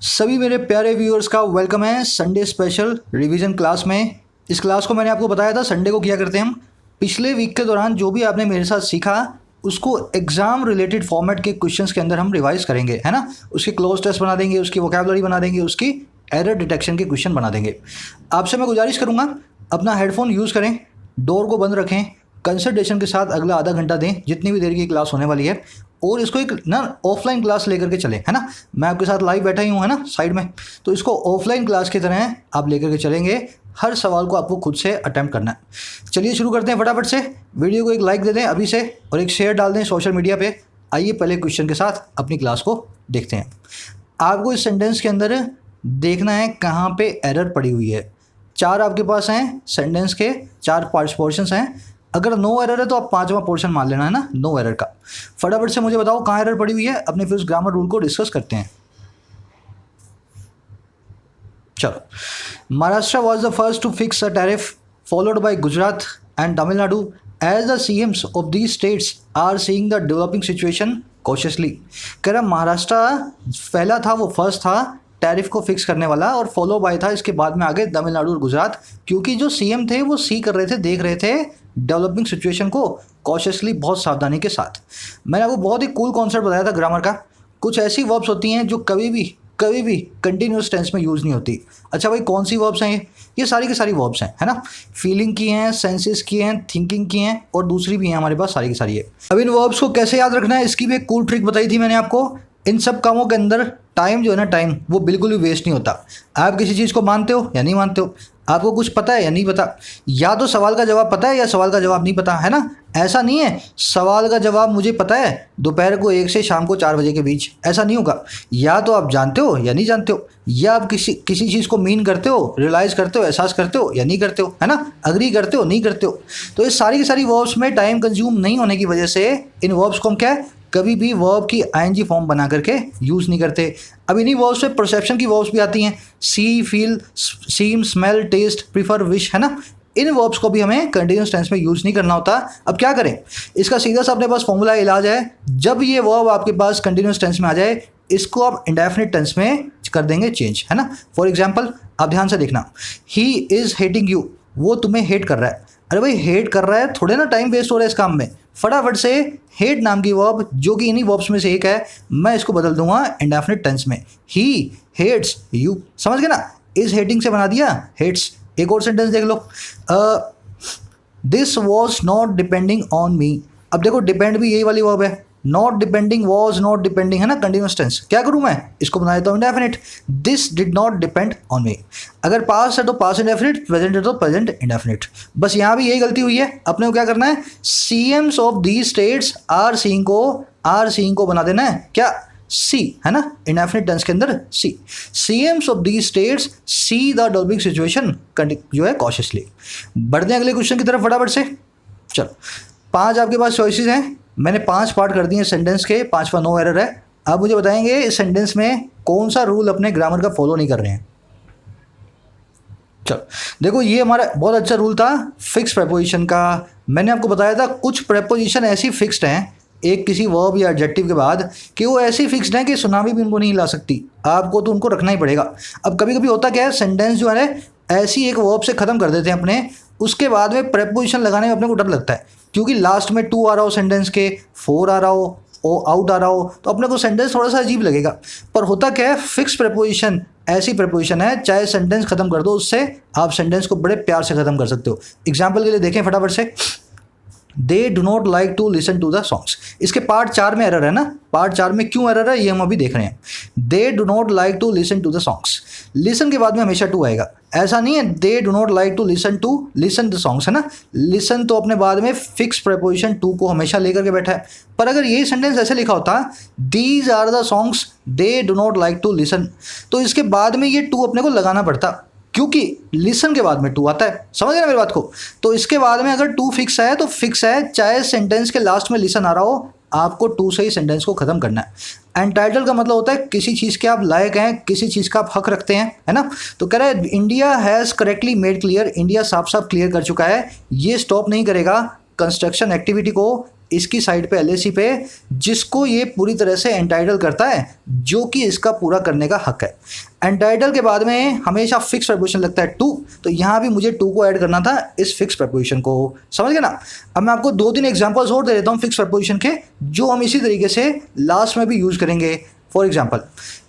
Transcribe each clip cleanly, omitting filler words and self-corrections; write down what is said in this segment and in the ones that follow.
सभी मेरे प्यारे व्यूअर्स का वेलकम है संडे स्पेशल रिवीजन क्लास में। इस क्लास को मैंने आपको बताया था संडे को किया करते हैं हम। पिछले वीक के दौरान जो भी आपने मेरे साथ सीखा उसको एग्जाम रिलेटेड फॉर्मेट के क्वेश्चंस के अंदर हम रिवाइज करेंगे, है ना। उसके क्लोज टेस्ट बना देंगे, उसकी वोकैबुलरी बना देंगे, उसकी एरर डिटेक्शन के क्वेश्चन बना देंगे। आपसे मैं गुजारिश करूँगा अपना हेडफोन यूज़ करें, डोर को बंद रखें, कंसंट्रेशन के साथ अगला आधा घंटा दें जितनी भी देर की क्लास होने वाली है, और इसको एक ना ऑफलाइन क्लास लेकर के चलें, है ना। मैं आपके साथ लाइव बैठा ही हूँ, है ना, साइड में। तो इसको ऑफलाइन क्लास की तरह आप लेकर के चलेंगे। हर सवाल को आपको खुद से अटेम्प्ट करना है। चलिए शुरू करते हैं फटाफट से। वीडियो को एक लाइक दे दें अभी से और एक शेयर डाल दें सोशल मीडिया पे। आइए पहले क्वेश्चन के साथ अपनी क्लास को देखते हैं। आपको इस सेंटेंस के अंदर देखना है कहाँ पे एरर पड़ी हुई है। चार आपके पास हैं सेंटेंस के, चार पोर्शंस हैं। अगर नो एरर है तो आप पांचवा पोर्शन मान लेना, है ना, नो एरर का। फटाफट से मुझे बताओ कहाँ एरर पड़ी हुई है, अपने फिर उस ग्रामर रूल को डिस्कस करते हैं। चलो, Maharashtra was the first to fix a tariff followed by Gujarat and Tamil Nadu as the CMs of these states are seeing the developing situation cautiously. कह रहा महाराष्ट्र पहला था, वो फर्स्ट था टैरिफ को फिक्स करने वाला, और फॉलो बाय था इसके बाद में आगे तमिलनाडु और गुजरात, क्योंकि जो सीएम थे वो सी कर रहे थे, देख रहे थे डेवलपिंग सिचुएशन को कॉशियसली, बहुत सावधानी के साथ। मैंने आपको बहुत ही कूल कॉन्सेप्ट बताया था ग्रामर का। कुछ ऐसी वर्ब्स होती हैं जो कभी भी कंटिन्यूस टेंस में यूज़ नहीं होती। अच्छा भाई, कौन सी वर्ब्स हैं ये सारी की सारी वर्ब्स हैं, है ना। फीलिंग की हैं, सेंसेस की हैं, थिंकिंग की हैं, और दूसरी भी हैं हमारे पास, सारी की सारी है। अब इन वर्ब्स को कैसे याद रखना है इसकी भी एक कूल ट्रिक बताई थी मैंने आपको। इन सब कामों के अंदर टाइम जो है ना, टाइम वो बिल्कुल भी वेस्ट नहीं होता। आप किसी चीज़ को मानते हो या नहीं मानते हो, आपको कुछ पता है या नहीं पता, या तो सवाल का जवाब पता है या सवाल का जवाब नहीं पता, है ना। ऐसा नहीं है सवाल का जवाब मुझे पता है दोपहर को 1 से शाम को 4 बजे के बीच, ऐसा नहीं होगा। या तो आप जानते हो या नहीं जानते हो, या आप किसी चीज़ को मीन करते हो, रियलाइज़ करते हो, एहसास करते हो या नहीं करते हो, है ना, अग्री करते हो नहीं करते हो। तो ये सारी की सारी वर्ब्स में टाइम कंज्यूम नहीं होने की वजह से इन वर्ब्स को हम क्या है, कभी भी वर्ब की आईएनजी फॉर्म बना करके यूज़ नहीं करते। अब इन्हीं वर्ब्स पे परसेप्शन की वर्ब्स भी आती हैं, सी, फील, सीम, स्मेल, टेस्ट, प्रीफर, विश, है ना। इन वर्ब्स को भी हमें कंटिन्यूस टेंस में यूज़ नहीं करना होता। अब क्या करें, इसका सीधा सा अपने पास फॉर्मूला इलाज है। जब ये वर्ब आपके पास कंटिन्यूस टेंस में आ जाए, इसको आप इंडेफिनिट टेंस में कर देंगे चेंज, है ना। फॉर एग्जाम्पल आप ध्यान से देखना, ही इज़ हेटिंग यू, वो तुम्हें हेट कर रहा है। अरे भाई, हेट कर रहा है, थोड़े ना टाइम वेस्ट हो रहा है इस काम में। फटाफट से हेट नाम की वर्ब, जो कि इन्हीं वर्ब्स में से एक है, मैं इसको बदल दूंगा इंडेफिनिट टेंस में, ही हेट्स यू। समझ गए ना, इज हेटिंग से बना दिया हेट्स। एक और सेंटेंस देख लो, this was not depending on me. अब देखो, डिपेंड भी यही वाली वर्ब है, not depending, was not depending, है ना, कंटिन्यूस टेंस। क्या करूं मैं, इसको बना देता हूं indefinite, this did not depend on me. अगर पास्ट है तो पास्ट इंडेफिनिट, प्रेजेंट है तो प्रेजेंट इंडेफिनिट। बस यहां भी यही गलती हुई है, अपने को क्या करना है, CMs of these states are seeing को बना देना है क्या, सी, है ना, इंडेफिनिट टेंस के अंदर सी। CMs of these states see the developing situation जो है कॉशियसली। बढ़ते हैं अगले क्वेश्चन की तरफ फटाफट से। चलो, 5 आपके पास चॉइसेस हैं, मैंने 5 पार्ट कर दिए सेंटेंस के, 5वां नो एरर है। आप मुझे बताएंगे इस सेंटेंस में कौन सा रूल अपने ग्रामर का फॉलो नहीं कर रहे हैं। चलो देखो, ये हमारा बहुत अच्छा रूल था फिक्स प्रेपोजिशन का। मैंने आपको बताया था कुछ प्रेपोजिशन ऐसी फिक्स्ड हैं एक किसी वर्ब या एडजेक्टिव के बाद कि वो ऐसी फिक्स्ड हैं कि सुनामी भी उनको नहीं ला सकती, आपको तो उनको रखना ही पड़ेगा। अब कभी कभी होता क्या है, सेंटेंस जो है ऐसी एक वर्ब से ख़त्म कर देते हैं अपने, उसके बाद में प्रेपोजिशन लगाने में अपने को डर लगता है, क्योंकि लास्ट में टू आ रहा हो सेंटेंस के, फोर आ रहा हो, ओ आउट आ रहा हो, तो अपने को सेंटेंस थोड़ा सा अजीब लगेगा। पर होता क्या है, फिक्स प्रेपोजिशन ऐसी प्रेपोजिशन है, चाहे सेंटेंस खत्म कर दो उससे, आप सेंटेंस को बड़े प्यार से खत्म कर सकते हो। एग्जाम्पल के लिए देखें फटाफट से, they do not like to listen to the songs. इसके पार्ट 4 में एरर है ना, पार्ट 4 में क्यों एरर है ये हम अभी देख रहे हैं। They do not like to listen to the songs, listen के बाद में हमेशा टू आएगा, ऐसा नहीं है they do not like to listen the songs, है ना। लिसन तो अपने बाद में फिक्स प्रेपोजिशन टू को हमेशा लेकर के बैठा है। पर अगर ये सेंटेंस ऐसे लिखा होता, these are the songs they do not like to listen, तो इसके बाद में ये टू अपने को लगाना पड़ता, क्योंकि लिसन के बाद में टू आता है। समझ गए ना मेरी बात को। तो इसके बाद में अगर टू फिक्स है तो फिक्स है, चाहे सेंटेंस के लास्ट में लिसन आ रहा हो, आपको टू से ही सेंटेंस को खत्म करना है। एंटाइटल का मतलब होता है किसी चीज़ के आप लायक हैं, किसी चीज़ का आप हक रखते हैं, है ना। तो कह रहा है India has correctly made clear, India साफ साफ क्लियर कर चुका है, ये स्टॉप नहीं करेगा कंस्ट्रक्शन एक्टिविटी को इसकी साइड पे LAC पे, जिसको ये पूरी तरह से एंटाइटल करता है, जो कि इसका पूरा करने का हक है। एंटाइटल के बाद में हमेशा फिक्स प्रपोजिशन लगता है टू, तो यहाँ भी मुझे टू को ऐड करना था इस फिक्स प्रपोजिशन को, समझ गए ना। अब मैं आपको 2-3 एग्जांपल्स और दे देता हूँ फिक्स प्रपोजिशन के, जो हम इसी तरीके से लास्ट में भी यूज करेंगे। For example,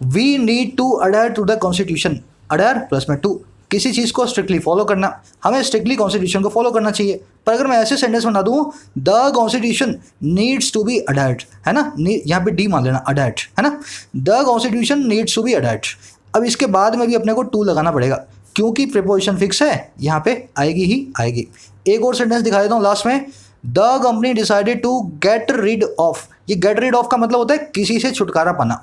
we need to adhere to the constitution, adhere plus में टू, किसी चीज़ को स्ट्रिक्टली फॉलो करना, हमें स्ट्रिक्टली कॉन्स्टिट्यूशन को फॉलो करना चाहिए। पर अगर मैं ऐसे सेंटेंस बना दूँ, the constitution needs to be adhered, है ना, यहाँ पे डी मान लेना, अडेयर्ड, है ना, the constitution needs to be adhered. अब इसके बाद में भी अपने को टू लगाना पड़ेगा, क्योंकि प्रीपोजिशन फिक्स है, यहाँ पे आएगी ही आएगी। एक और सेंटेंस दिखा देता हूँ लास्ट में, the company decided to get rid of, ये गेट रिड ऑफ का मतलब होता है किसी से छुटकारा पाना।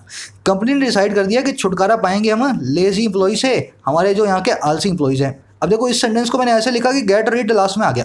कंपनी ने डिसाइड कर दिया कि छुटकारा पाएंगे हम लेजी इंप्लॉय से, हमारे जो यहाँ के आलसी इंप्लॉयज हैं। अब देखो इस सेंटेंस को मैंने ऐसे लिखा कि गेट रिड लास्ट में आ गया,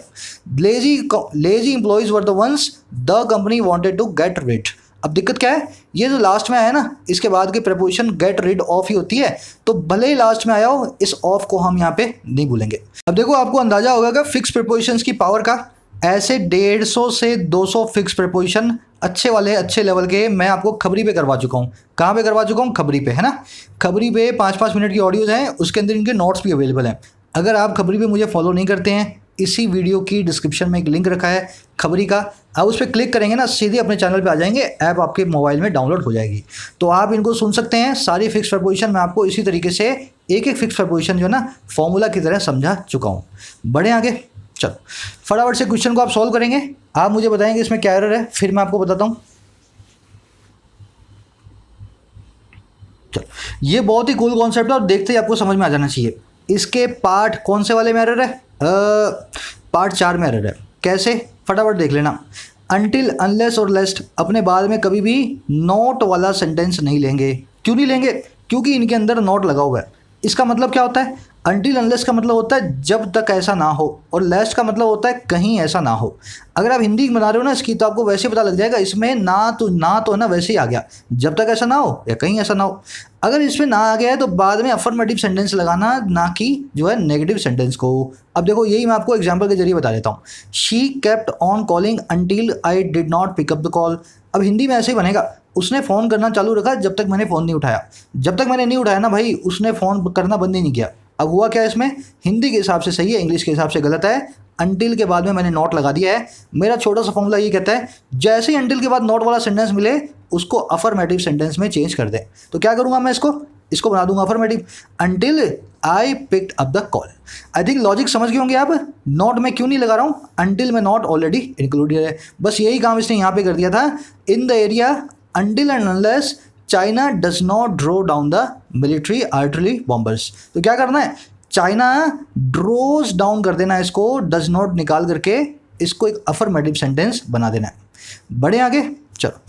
lazy employees were the ones the company wanted to get rid. अब दिक्कत क्या है, ये जो लास्ट में आया ना, इसके बाद की प्रपोजिशन गेट रिड ऑफ ही होती है, तो भले ही लास्ट में आया हो, इस ऑफ को हम यहाँ पे नहीं भूलेंगे। अब देखो आपको अंदाजा होगा कि फिक्स प्रपोजिशंस की पावर का, ऐसे 150 से 200 फिक्स प्रपोजिशन अच्छे वाले, अच्छे लेवल के मैं आपको खबरी पे करवा चुका हूँ। कहाँ पे करवा चुका हूँ? खबरी पे, है ना। खबरी पे 5-5 मिनट की ऑडियोज़ हैं, उसके अंदर इनके नोट्स भी अवेलेबल हैं। अगर आप खबरी पे मुझे फॉलो नहीं करते हैं, इसी वीडियो की डिस्क्रिप्शन में एक लिंक रखा है खबरी का, आप उस पर क्लिक करेंगे ना, सीधे अपने चैनल पे आ जाएंगे, ऐप आपके मोबाइल में डाउनलोड हो जाएगी, तो आप इनको सुन सकते हैं। सारी फिक्स प्रपोजिशन मैं आपको इसी तरीके से एक एक फिक्स प्रपोजिशन जो है ना फॉर्मूला की तरह समझा चुका हूँ। बढ़े आगे, चलो फटाफट से क्वेश्चन को आप सॉल्व करेंगे। आप मुझे बताएंगे इसमें क्या एरर है, फिर मैं आपको बताता हूँ। चलो, ये बहुत ही कूल कॉन्सेप्ट है और देखते ही आपको समझ में आ जाना चाहिए। इसके पार्ट कौन से वाले में एरर है? पार्ट 4 में एरर है। कैसे? फटाफट देख लेना। अनटिल, अनलेस और लेस्ट अपने बाद में कभी भी नॉट वाला सेंटेंस नहीं लेंगे। क्यों नहीं लेंगे? क्योंकि इनके अंदर नॉट लगा हुआ है। इसका मतलब क्या होता है? अनटिल अनलेस का मतलब होता है जब तक ऐसा ना हो, और लेस्ट का मतलब होता है कहीं ऐसा ना हो। अगर आप हिंदी बना रहे हो ना इसकी, तो आपको वैसे पता लग जाएगा, इसमें ना तो है ना, वैसे ही आ गया, जब तक ऐसा ना हो या कहीं ऐसा ना हो। अगर इसमें ना आ गया है तो बाद में अफर्मेटिव सेंटेंस लगाना, ना कि जो है नेगेटिव सेंटेंस को। अब देखो यही मैं आपको एग्जाम्पल के जरिए बता देता हूँ। She kept on calling until I did not pick up the call. अब हिंदी में ऐसे ही बनेगा, उसने फ़ोन करना चालू रखा जब तक मैंने फ़ोन नहीं उठाया। जब तक मैंने नहीं उठाया ना भाई, उसने फ़ोन करना बंद ही नहीं किया। अब हुआ क्या इसमें? हिंदी के हिसाब से सही है, इंग्लिश के हिसाब से गलत है। अनटिल के बाद में मैंने नॉट लगा दिया है। मेरा छोटा सा फॉर्मूला ये कहता है, जैसे ही अनटिल के बाद नॉट वाला सेंटेंस मिले, उसको अफर्मेटिव सेंटेंस में चेंज कर दें। तो क्या करूँगा मैं? इसको बना दूंगा affirmative, until I picked up the call. I think logic समझ गए होंगे आप। नॉट में क्यों नहीं लगा रहा हूँ? अनटिल में नॉट ऑलरेडी इंक्लूडेड है। बस यही काम इसने यहाँ पे कर दिया था। In the area until and unless China does not draw down the military artillery bombers. तो क्या करना है? चाइना ड्रोज डाउन कर देना, इसको डज नॉट निकाल करके इसको एक अफर्मेटिव सेंटेंस बना देना है। बढ़े आगे, चलो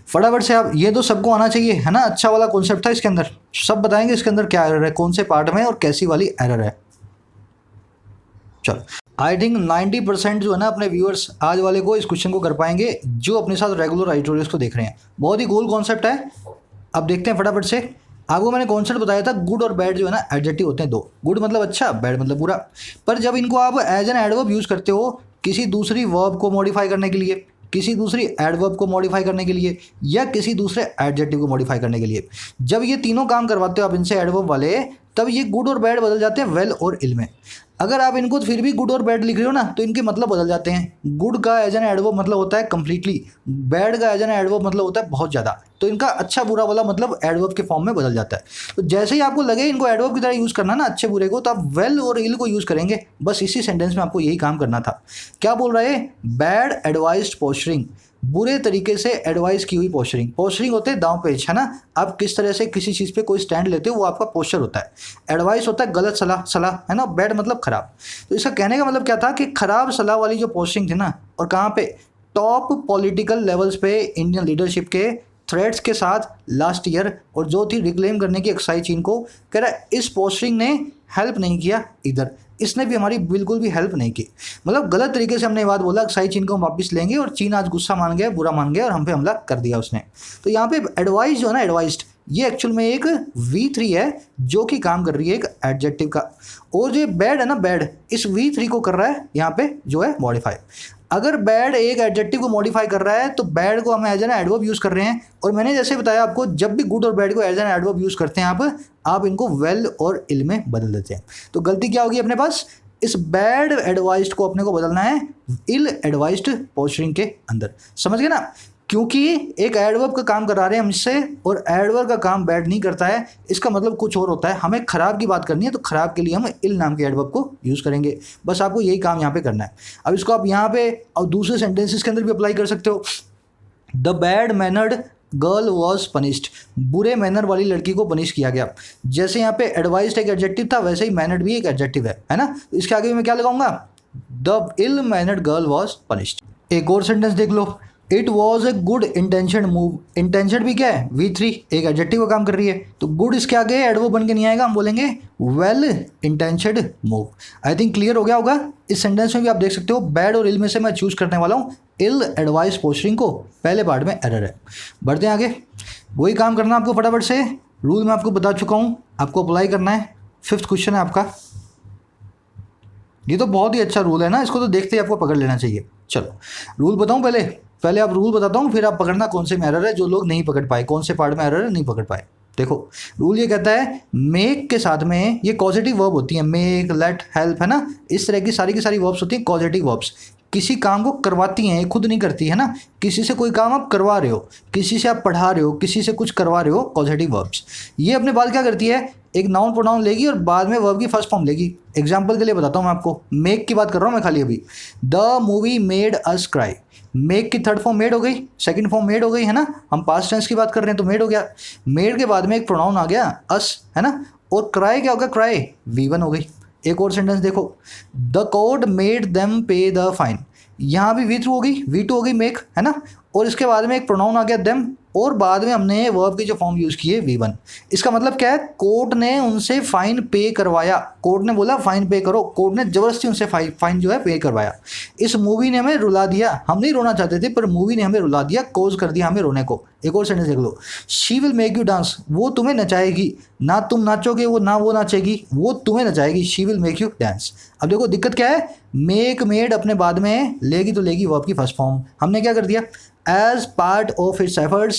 फटाफट से। आप ये तो सबको आना चाहिए, है ना। अच्छा वाला कॉन्सेप्ट था इसके अंदर, सब बताएंगे इसके अंदर क्या एरर है, कौन से पार्ट में और कैसी वाली एरर है। चलो, आई थिंक 90% जो है ना अपने व्यूअर्स आज वाले को इस क्वेश्चन को कर पाएंगे, जो अपने साथ रेगुलर आइटोरियल्स को देख रहे हैं। बहुत ही कूल कॉन्सेप्ट है। अब देखते हैं फटाफट से। आपको मैंने कॉन्सेप्ट बताया था, गुड और बैड जो है ना एडजेक्टिव होते हैं दो। गुड मतलब अच्छा, बैड मतलब बुरा। पर जब इनको आप एज एन एडवर्ब यूज़ करते हो किसी दूसरी वर्ब को मॉडिफाई करने के लिए, किसी दूसरी एडवर्ब को मॉडिफाई करने के लिए, या किसी दूसरे एडजेक्टिव को मॉडिफाई करने के लिए, जब ये तीनों काम करवाते हो आप इनसे एडवर्ब वाले, तब ये गुड और बैड बदल जाते हैं वेल और इल में। अगर आप इनको फिर भी गुड और बैड लिख रहे हो ना, तो इनके मतलब बदल जाते हैं। गुड का एज एन एडवर्ब मतलब होता है कंप्लीटली, बैड का एज एन एडवर्ब मतलब होता है बहुत ज़्यादा। तो इनका अच्छा बुरा वाला मतलब एडवर्ब के फॉर्म में बदल जाता है। तो जैसे ही आपको लगे इनको एडवर्ब की तरह यूज़ करना ना अच्छे बुरे को, तो आप वेल और इल को यूज़ करेंगे। बस इसी सेंटेंस में आपको यही काम करना था। क्या बोल रहा है? बैड एडवाइज्ड पोस्चरिंग, बुरे तरीके से एडवाइस की हुई पोस्चरिंग। पोस्चरिंग होते हैं दांव पेच, है ना। आप किस तरह से किसी चीज़ पे कोई स्टैंड लेते हो, वो आपका पोस्चर होता है। एडवाइस होता है गलत सलाह, है ना। बैड मतलब खराब। तो इसका कहने का मतलब क्या था कि खराब सलाह वाली जो पोस्टिंग थी ना, और कहाँ पे? टॉप पॉलिटिकल लेवल्स पे इंडियन लीडरशिप के थ्रेड्स के साथ लास्ट ईयर, और जो थी रिक्लेम करने की एक्साई चीन को, कह रहा है इस पोस्टिंग ने हेल्प नहीं किया इधर, इसने भी हमारी बिल्कुल भी हेल्प नहीं की। मतलब गलत तरीके से हमने ये बात बोला एक्साई चीन को हम वापस लेंगे, और चीन आज गुस्सा मान गया, बुरा मान गया, और हम पे हमला कर दिया उसने। तो यहाँ पे एडवाइस जो है ना, एडवाइस्ड, ये एक्चुअल में एक V3 है जो कि काम कर रही है एक एडजेक्टिव का। और जो बैड है ना, बैड, इस V3 को कर रहा है यहाँ पे जो है मॉडिफाई। अगर बैड एक एडजेक्टिव को मॉडिफाई कर रहा है तो बैड को हम एज एन एडवर्ब यूज़ कर रहे हैं। और मैंने जैसे बताया आपको, जब भी गुड और बैड को एज एन एडवर्ब यूज़ करते हैं आप इनको वेल और इल में बदल देते हैं। तो गलती क्या होगी अपने पास, इस बैड एडवाइस्ड को अपने को बदलना है इल एडवाइस्ड पोस्चरिंग के अंदर। समझ गए ना, क्योंकि एक एडवर्ब का काम करा रहे हैं हम इससे, और एडवर्ब का काम बैड नहीं करता है, इसका मतलब कुछ और होता है। हमें खराब की बात करनी है तो खराब के लिए हम इल नाम के एडवर्ब को यूज़ करेंगे। बस आपको यही काम यहाँ पे करना है। अब इसको आप यहाँ पे और दूसरे सेंटेंसेस के अंदर भी अप्लाई कर सकते हो। The bad mannered girl was punished, बुरे मैनर वाली लड़की को पनिश किया गया। जैसे यहाँ पे एडवाइस्ड एक एडजेक्टिव था, वैसे ही मैनर्ड भी एक एडजेक्टिव है ना। तो इसके आगे मैं क्या लगाऊंगा, the ill mannered girl was punished. एक और सेंटेंस देख लो, it was a good intention move. Intention भी क्या है, V3 एक एडजेक्टिव का काम कर रही है, तो गुड इसके आगे एडवर्ब बन के नहीं आएगा, हम बोलेंगे well intentioned move. I think clear हो गया होगा। इस सेंटेंस में भी आप देख सकते हो बैड और इल में से मैं चूज करने वाला हूँ इल एडवाइस पोस्चरिंग को, पहले पार्ट में एरर है। बढ़ते हैं आगे, वही काम करना आपको फटाफट से। रूल मैं आपको बता चुका हूँ, आपको अप्लाई करना है। 5th क्वेश्चन है आपका, ये तो बहुत ही अच्छा रूल है ना, इसको तो देखते ही आपको पकड़ लेना चाहिए। चलो रूल बताऊँ, पहले आप रूल बताता हूँ, फिर आप पकड़ना कौन से में एरर है, जो लोग नहीं पकड़ पाए, कौन से पार्ट में एरर है नहीं पकड़ पाए। देखो रूल ये कहता है मेक के साथ में ये कॉजेटिव वर्ब होती है, मेक, लेट, हेल्प, है ना, इस तरह की सारी वर्ब्स होती हैं कॉजेटिव वर्ब्स। किसी काम को करवाती हैं, ये खुद नहीं करती है ना, किसी से कोई काम आप करवा रहे हो, किसी से आप पढ़ा रहे हो, किसी से कुछ करवा रहे हो, पॉजिटिव वर्ब्स। ये अपने बाद क्या करती है, एक नाउन प्रोनाउन लेगी और बाद में वर्ब की फर्स्ट फॉर्म लेगी। एग्जांपल के लिए बताता हूँ मैं आपको, मेक की बात कर रहा हूँ मैं खाली अभी। The movie made us cry, make की थर्ड फॉर्म मेड हो गई, सेकंड फॉर्म मेड हो गई, है ना। हम पास्ट टेंस की बात कर रहे हैं तो मेड हो गया। मेड के बाद में एक प्रोनाउन आ गया अस, है ना, और क्राई क्या हो गया, क्राई V1 हो गई। एक और सेंटेंस देखो, द कोर्ट मेड देम पे द फाइन, यहाँ भी V2 हो गई, V2 हो गई मेक, है ना, और इसके बाद में एक प्रोनाउन आ गया देम, और बाद में हमने वर्ब की जो फॉर्म यूज़ की है V1। इसका मतलब क्या है, कोर्ट ने उनसे फाइन पे करवाया, कोर्ट ने बोला फाइन पे करो, कोर्ट ने ज़बरदस्ती उनसे फाइन जो है पे करवाया। इस मूवी ने हमें रुला दिया, हम नहीं रोना चाहते थे पर मूवी ने हमें रुला दिया, कोज कर दिया हमें रोने को। एक और सेंटेंस देख लो, she will make you dance, वो तुम्हें नचाएगी, ना तुम नाचोगे, वो नाचेगी, वो तुम्हें नचाएगी, she will make you dance. अब देखो दिक्कत क्या है, मेक मेड अपने बाद में लेगी तो लेगी वर्ब की फर्स्ट फॉर्म, हमने क्या कर दिया, as part of its efforts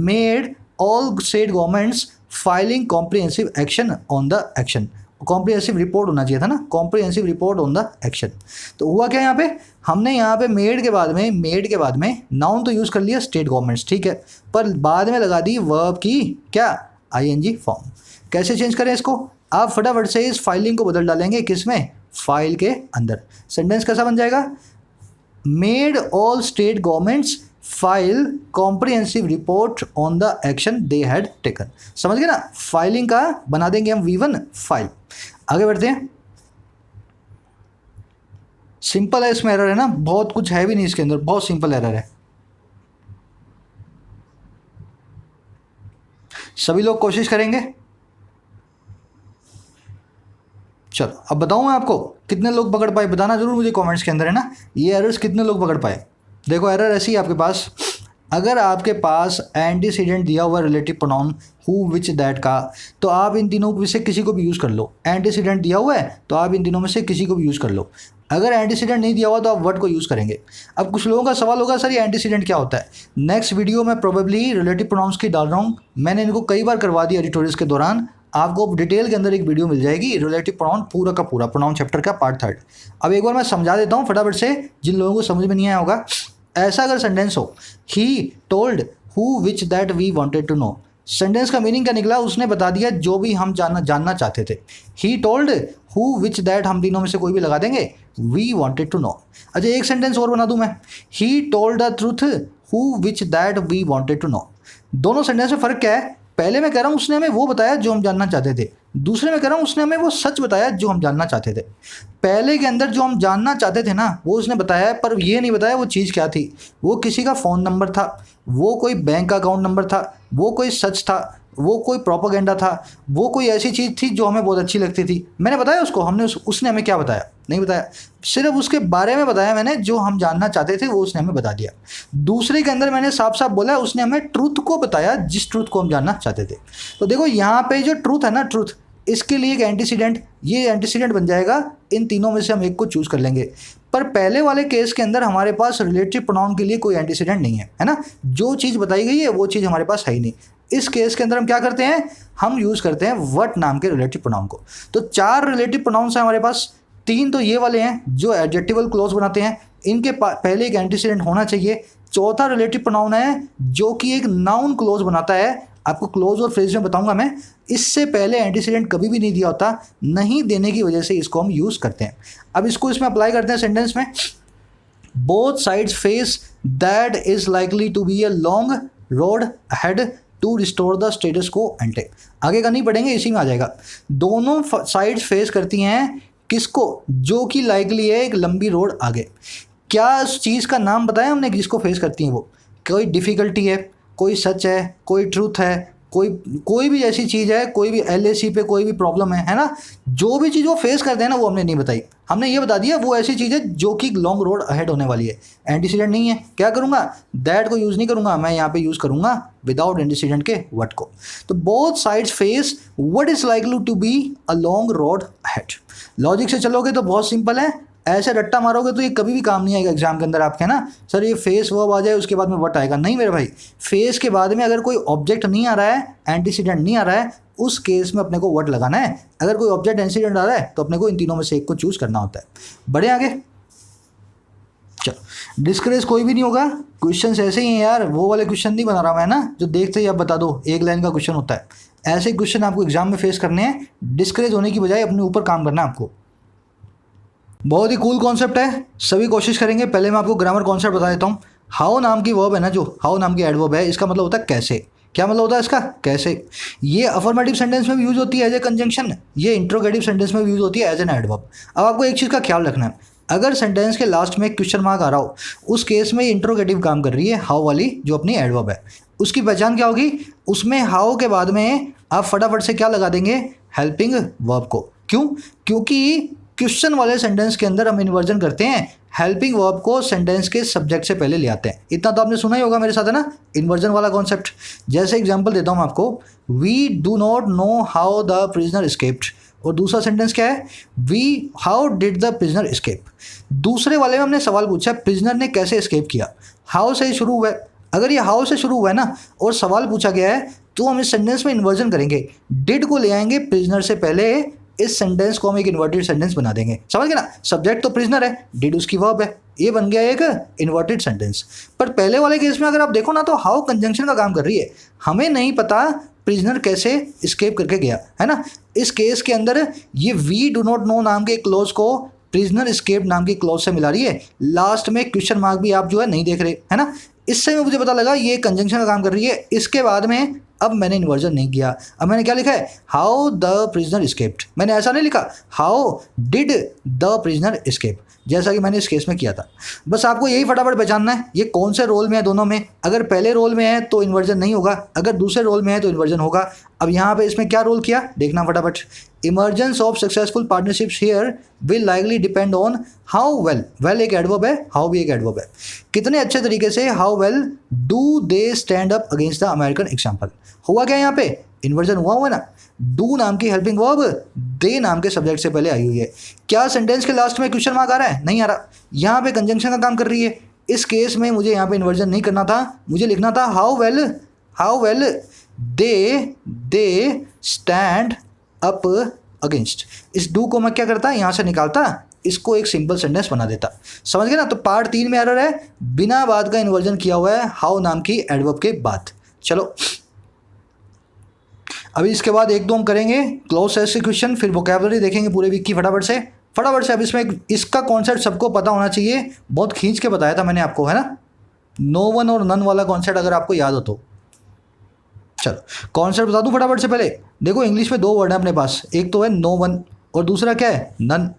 made all state governments filing comprehensive action on the action। Comprehensive report होना चाहिए था ना, comprehensive report on the action. तो हुआ क्या यहाँ पे, हमने यहाँ पे मेड के बाद में नाउन तो यूज़ कर लिया स्टेट गवर्नमेंट्स, ठीक है, पर बाद में लगा दी वर्ब की क्या, ING फॉर्म। कैसे चेंज करें इसको, आप फटाफट से इस फाइलिंग को बदल डालेंगे, किस में, फाइल के अंदर। सेंटेंस कैसा बन जाएगा, made all state governments file comprehensive report on the action they had taken. समझ गए ना, फाइलिंग का बना देंगे हम V1 फाइल। आगे बढ़ते हैं, सिंपल है, इसमें एरर है ना, बहुत कुछ है भी नहीं इसके अंदर, बहुत सिंपल एरर है। सभी लोग कोशिश करेंगे। चलो अब बताऊं मैं आपको कितने लोग पकड़ पाए, बताना जरूर मुझे कमेंट्स के अंदर, है ना, ये एरर्स कितने लोग पकड़ पाए। देखो एरर ऐसी है आपके पास, अगर आपके पास एंटीसीडेंट दिया हुआ relative pronoun who which that का, तो आप इन तीनों में से किसी को भी यूज़ कर लो। एंटीसीडेंट दिया हुआ है तो आप इन तीनों में से किसी को भी यूज़ कर लो। अगर एंटीसीडेंट नहीं दिया हुआ तो आप वर्ड को यूज़ करेंगे। अब कुछ लोगों का सवाल होगा सर ये एंटीसीडेंट क्या होता है, नेक्स्ट वीडियो में प्रोबेबली रिलेटिव प्रोनाउंस की डाल रहा हूँ, मैंने इनको कई बार करवा दिया एडिटोरियल्स के दौरान, आपको डिटेल के अंदर एक वीडियो मिल जाएगी रिलेटिव प्रोनाउन पूरा का पूरा, प्रोनाउन चैप्टर का पार्ट 3। अब एक बार मैं समझा देता हूँ फटाफट से, जिन लोगों को समझ में नहीं आया होगा। ऐसा अगर सेंटेंस हो, he told who which that we wanted to know, sentence का मीनिंग क्या निकला, उसने बता दिया जो भी हम जानना चाहते थे। ही टोल्ड हु विच दैट, हम तीनों में से कोई भी लगा देंगे, वी वांटेड टू नो। अच्छा एक सेंटेंस और बना दूं मैं, he told the truth who which that we wanted to know. दोनों सेंटेंस में फ़र्क क्या है, पहले मैं कह रहा हूँ उसने हमें वो बताया जो हम जानना चाहते थे, दूसरे में कह रहा हूँ उसने हमें वो सच बताया जो हम जानना चाहते थे। पहले के अंदर जो हम जानना चाहते थे ना वो उसने बताया, पर ये नहीं बताया वो चीज़ क्या थी, वो किसी का फ़ोन नंबर था, वो कोई बैंक अकाउंट नंबर था, वो कोई सच था, वो कोई प्रोपेगेंडा था, वो कोई ऐसी चीज़ थी जो हमें बहुत अच्छी लगती थी। मैंने बताया उसको, उसने हमें क्या बताया, नहीं बताया, सिर्फ उसके बारे में बताया मैंने, जो हम जानना चाहते थे वो उसने हमें बता दिया। दूसरे के अंदर मैंने साफ साफ बोला उसने हमें ट्रूथ को बताया, जिस ट्रूथ को हम जानना चाहते थे। तो देखो यहाँ पे जो ट्रूथ है ना, ट्रूथ, इसके लिए एक एंटीसीडेंट, ये एंटीसीडेंट बन जाएगा इन तीनों में से हम एक को चूज कर लेंगे। पर पहले वाले केस के अंदर हमारे पास रिलेटिव प्रोनाउन के लिए कोई एंटीसीडेंट नहीं है ना, जो चीज़ बताई गई है वो चीज़ हमारे पास है ही नहीं। इस केस के अंदर हम क्या करते हैं, हम यूज़ करते हैं व्हाट नाम के रिलेटिव प्रोनाउन को। तो 4 रिलेटिव प्रोनाउंस हैं हमारे पास, 3 तो ये वाले हैं जो एडजेक्टिवल क्लोज बनाते हैं, इनके पहले एक एंटीसीडेंट होना चाहिए। चौथा रिलेटिव प्रोनाउन है जो कि एक नाउन क्लोज बनाता है, आपको क्लोज और फ्रेज में बताऊंगा मैं। इससे पहले एंटीसीडेंट कभी भी नहीं दिया होता, नहीं देने की वजह से इसको हम यूज़ करते हैं। अब इसको इसमें अप्लाई करते हैं सेंटेंस में। Both sides face that is likely to be a long road ahead to restore the status quo ante. आगे का नहीं पढ़ेंगे, इसी में आ जाएगा। दोनों साइड्स फेस करती हैं किसको, जो कि लाइकली है एक लंबी रोड आगे। क्या उस चीज़ का नाम बताया हमने जिसको फेस करती हैं वो? कोई डिफ़िकल्टी है, कोई सच है, कोई ट्रूथ है, कोई भी ऐसी चीज़ है, कोई भी LAC पे कोई भी प्रॉब्लम है ना, जो भी चीज़ वो फेस करते हैं ना, वो हमने नहीं बताई। हमने ये बता दिया वो ऐसी चीज़ है जो कि लॉन्ग रोड अहेड होने वाली है। एंटीसीडेंट नहीं है, क्या करूँगा, दैट को यूज़ नहीं करूँगा, मैं यहाँ पे यूज़ करूँगा विदाउट एंटीसीडेंट के व्हाट को। तो both sides face what is likely to be a long road ahead. Logic से चलोगे तो बहुत सिंपल है, ऐसे रट्टा मारोगे तो ये कभी भी काम नहीं आएगा एग्जाम के अंदर आपके ना। सर ये फेस वर्ब आ जाए उसके बाद में व्हाट आएगा, नहीं मेरे भाई। फेस के बाद में अगर कोई ऑब्जेक्ट नहीं आ रहा है, एंटीसीडेंट नहीं आ रहा है, उस केस में अपने को व्हाट लगाना है। अगर कोई ऑब्जेक्ट एंटीसीडेंट आ रहा है तो अपने को इन तीनों में से एक को चूज करना होता है। बढ़े आगे, चलो। डिस्करेज कोई भी नहीं होगा, क्वेश्चन ऐसे ही हैं यार, वो वाले क्वेश्चन नहीं बना रहा मैं ना जो देखते ही आप बता दो एक लाइन का क्वेश्चन होता है। ऐसे क्वेश्चन आपको एग्जाम में फेस करने हैं, डिस्करेज होने की बजाय अपने ऊपर काम करना है आपको। बहुत ही कूल कॉन्सेप्ट है, सभी कोशिश करेंगे। पहले मैं आपको ग्रामर कॉन्सेप्ट बता देता हूँ। हाउ नाम की वर्ब है ना, जो हाउ नाम की एडवर्ब है, इसका मतलब होता है कैसे। क्या मतलब होता है इसका, कैसे। ये अफर्मेटिव सेंटेंस में भी यूज होती है एज ए कंजंक्शन, ये इंट्रोगेटिव सेंटेंस में भी यूज होती है एज एन एडवर्ब। अब आपको एक चीज़ का ख्याल रखना है, अगर सेंटेंस के लास्ट में क्वेश्चन मार्क आ रहा हो, उस केस में ये इंट्रोगेटिव काम कर रही है, हाउ वाली जो अपनी एडवर्ब है। उसकी पहचान क्या होगी, उसमें हाउ के बाद में आप फटाफट से क्या लगा देंगे, हेल्पिंग वर्ब को। क्यों, क्योंकि क्वेश्चन वाले सेंटेंस के अंदर हम इन्वर्जन करते हैं, हेल्पिंग वर्ब को सेंटेंस के सब्जेक्ट से पहले ले आते हैं। इतना तो आपने सुना ही होगा मेरे साथ है ना, इन्वर्जन वाला कॉन्सेप्ट। जैसे एग्जांपल देता हूं आपको, we do not know how the prisoner escaped, और दूसरा सेंटेंस क्या है, we how did the prisoner escape. दूसरे वाले में हमने सवाल पूछा प्रिजनर ने कैसे एस्केप किया, हाउ से शुरू हुआ है। अगर ये हाउ से शुरू हुआ है ना और सवाल पूछा गया है, तो हम इस सेंटेंस में इन्वर्जन करेंगे, डिड को ले आएंगे प्रिजनर से पहले, इस सेंटेंस को हम एक इन्वर्टेड सेंटेंस बना देंगे। समझ गए ना, सब्जेक्ट तो प्रिजनर है, डिड उसकी वर्ब है, ये बन गया एक इन्वर्टेड सेंटेंस। पर पहले वाले केस में अगर आप देखो ना, तो हाउ कंजंक्शन का काम कर रही है, हमें नहीं पता प्रिजनर कैसे एस्केप करके गया है ना। इस केस के अंदर ये वी डू नॉट नो नाम के क्लोज को प्रिजनर एस्केप नाम की क्लोज से मिला रही है। लास्ट में क्वेश्चन मार्क भी आप जो है नहीं देख रहे है ना, इससे मुझे पता लगा ये कंजंक्शन का काम कर रही है। इसके बाद में अब मैंने इन्वर्जन नहीं किया, अब मैंने क्या लिखा है, हाउ द प्रिजनर एस्केप्ड। मैंने ऐसा नहीं लिखा how did the prisoner escape, जैसा कि मैंने इस केस में किया था। बस आपको यही फटाफट पहचानना है ये कौन से रोल में है दोनों में। अगर पहले रोल में है तो इन्वर्जन नहीं होगा, अगर दूसरे रोल में है तो इन्वर्जन होगा। अब यहाँ पे इसमें क्या रोल किया देखना फटाफट, emergence of successful partnerships here will likely depend on how well, well एक एडवर्ब है, हाउ भी एक एडवर्ब है, कितने अच्छे तरीके से, how well do they stand up against the American example. हुआ क्या यहाँ पे, इन्वर्जन हुआ है ना, डू नाम की हेल्पिंग वर्ब दे नाम के सब्जेक्ट से पहले आई हुई है। क्या सेंटेंस के लास्ट में क्वेश्चन मार्क आ रहा है, नहीं आ रहा, यहाँ पे कंजंक्शन का काम कर रही है। इस केस में मुझे यहाँ पे इन्वर्जन नहीं करना था, मुझे लिखना था how well they stand up against. इस डू को मैं क्या करता, यहाँ से निकालता, इसको एक सिंपल सेंटेंस बना देता। समझ गए ना। तो पार्ट 3 में एरर है, बिना बाद का इन्वर्जन किया हुआ है हाउ नाम की एडवर्ब के बाद। चलो अभी इसके बाद एक दो हम करेंगे क्लोज सेस के क्वेश्चन, फिर वोकैबुलरी देखेंगे पूरे वीक की फटाफट से। अब इसमें इसका कॉन्सेप्ट सबको पता होना चाहिए, बहुत खींच के बताया था मैंने आपको है ना, नो वन और नन वाला कॉन्सेप्ट अगर आपको याद हो तो। चलो कॉन्सेप्ट बता दूं फटाफट से। पहले देखो इंग्लिश में 2 वर्ड है अपने पास, एक तो है नो वन और दूसरा क्या है, नन।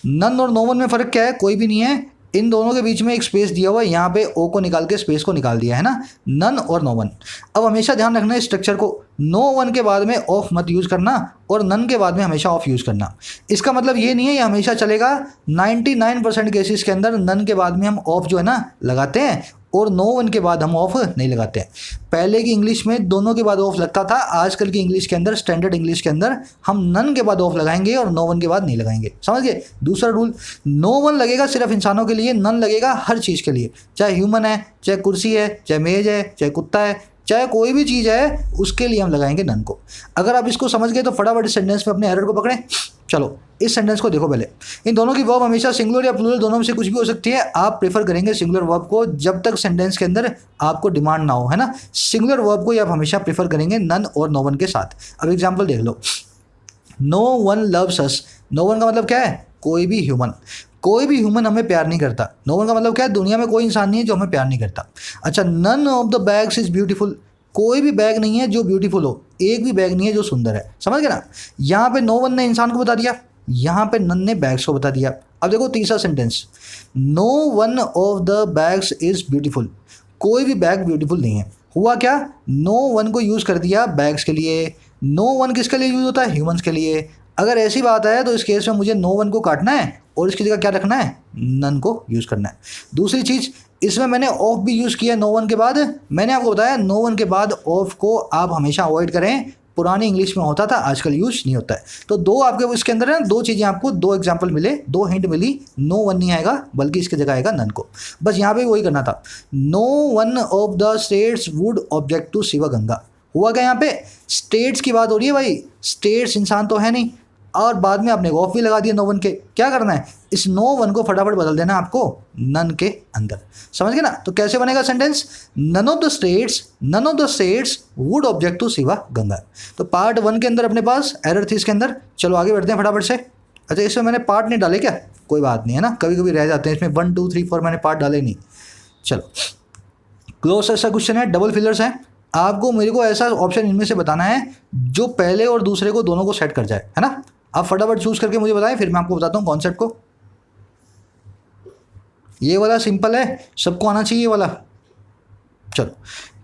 नन और नो वन में फ़र्क क्या है, कोई भी नहीं है, इन दोनों के बीच में एक स्पेस दिया हुआ है, यहाँ पे ओ को निकाल के स्पेस को निकाल दिया है ना, नन और नो वन। अब हमेशा ध्यान रखना है स्ट्रक्चर को, नो वन के बाद में ऑफ मत यूज़ करना और नन के बाद में हमेशा ऑफ यूज़ करना। इसका मतलब ये नहीं है ये हमेशा चलेगा। 99% केसेस के अंदर नन के बाद में हम ऑफ जो है ना लगाते हैं और नो वन के बाद हम ऑफ नहीं लगाते हैं। पहले की इंग्लिश में दोनों के बाद ऑफ लगता था, आजकल की इंग्लिश के अंदर, स्टैंडर्ड इंग्लिश के अंदर हम नन के बाद ऑफ लगाएंगे और नो वन के बाद नहीं लगाएंगे। समझ गए? दूसरा रूल, नो वन लगेगा सिर्फ इंसानों के लिए, नन लगेगा हर चीज़ के लिए, चाहे ह्यूमन है, चाहे कुर्सी है, चाहे मेज है, चाहे कुत्ता है, चाहे कोई भी चीज़ है, उसके लिए हम लगाएंगे नन को। अगर आप इसको समझ गए तो फटाफट इस सेंटेंस में अपने एरर को पकड़ें। चलो इस सेंटेंस को देखो पहले। इन दोनों की वर्ब हमेशा सिंगुलर या प्लूरल दोनों में से कुछ भी हो सकती है। आप प्रेफर करेंगे सिंगुलर वर्ब को जब तक सेंटेंस के अंदर आपको डिमांड ना हो, है ना। सिंगुलर वर्ब को आप हमेशा प्रेफर करेंगे नन और नो वन के साथ। अब एग्जाम्पल देख लो, no one loves us. No one का मतलब क्या है? कोई भी ह्यूमन। कोई भी ह्यूमन हमें प्यार नहीं करता। नो वन का मतलब क्या है? दुनिया में कोई इंसान नहीं है जो हमें प्यार नहीं करता। अच्छा, none of the bags is beautiful. कोई भी बैग नहीं है जो ब्यूटीफुल हो, एक भी बैग नहीं है जो सुंदर है। समझ गए ना? यहाँ पे नो वन ने इंसान को बता दिया, यहाँ पे नन ने बैग्स को बता दिया। अब देखो तीसरा sentence, no one of the bags is beautiful. कोई भी बैग ब्यूटीफुल नहीं है। हुआ क्या? नो वन को यूज़ कर दिया बैग्स के लिए। नो वन किसके लिए यूज़ होता है? ह्यूमंस के लिए। अगर ऐसी बात है तो इस केस में मुझे नो वन को काटना है और इसकी जगह क्या रखना है? नन को यूज़ करना है। दूसरी चीज़, इसमें मैंने ऑफ भी यूज़ किया नो वन के बाद। मैंने आपको बताया नो वन के बाद ऑफ को आप हमेशा अवॉइड करें। पुरानी इंग्लिश में होता था, आजकल यूज नहीं होता है। तो दो आपके इसके अंदर है, दो चीज़ें आपको, दो एग्जांपल मिले, दो हिंट मिली। नो वन नहीं आएगा बल्कि इसकी जगह आएगा नन को। बस यहाँ पे वही करना था। No one of the states would object to Sivaganga. हुआ क्या? यहाँ पे स्टेट्स की बात हो रही है भाई। स्टेट्स इंसान तो है नहीं और बाद में आपने ऑफ भी लगा दिया नो वन के। क्या करना है? इस नो वन को फटाफट बदल देना आपको नन के अंदर। समझ गए ना? तो कैसे बनेगा sentence? None of the states would object to Siva Ganga. तो पार्ट वन के अंदर अपने पास एरर थी इसके अंदर। चलो आगे बढ़ते हैं फटाफट से। अच्छा, इसमें मैंने पार्ट नहीं डाले क्या? कोई बात नहीं है ना, कभी कभी रह जाते हैं इसमें 1 2 3 4 मैंने पार्ट डाले नहीं। चलो क्लोज ऐसा क्वेश्चन है, डबल फिलर्स हैं। आपको मेरे को ऐसा ऑप्शन इनमें से बताना है जो पहले और दूसरे को दोनों को सेट कर जाए, है ना। आप फटाफट चूज करके मुझे बताएं, फिर मैं आपको बताता हूँ कॉन्सेप्ट को। ये वाला सिंपल है, सबको आना चाहिए ये वाला। चलो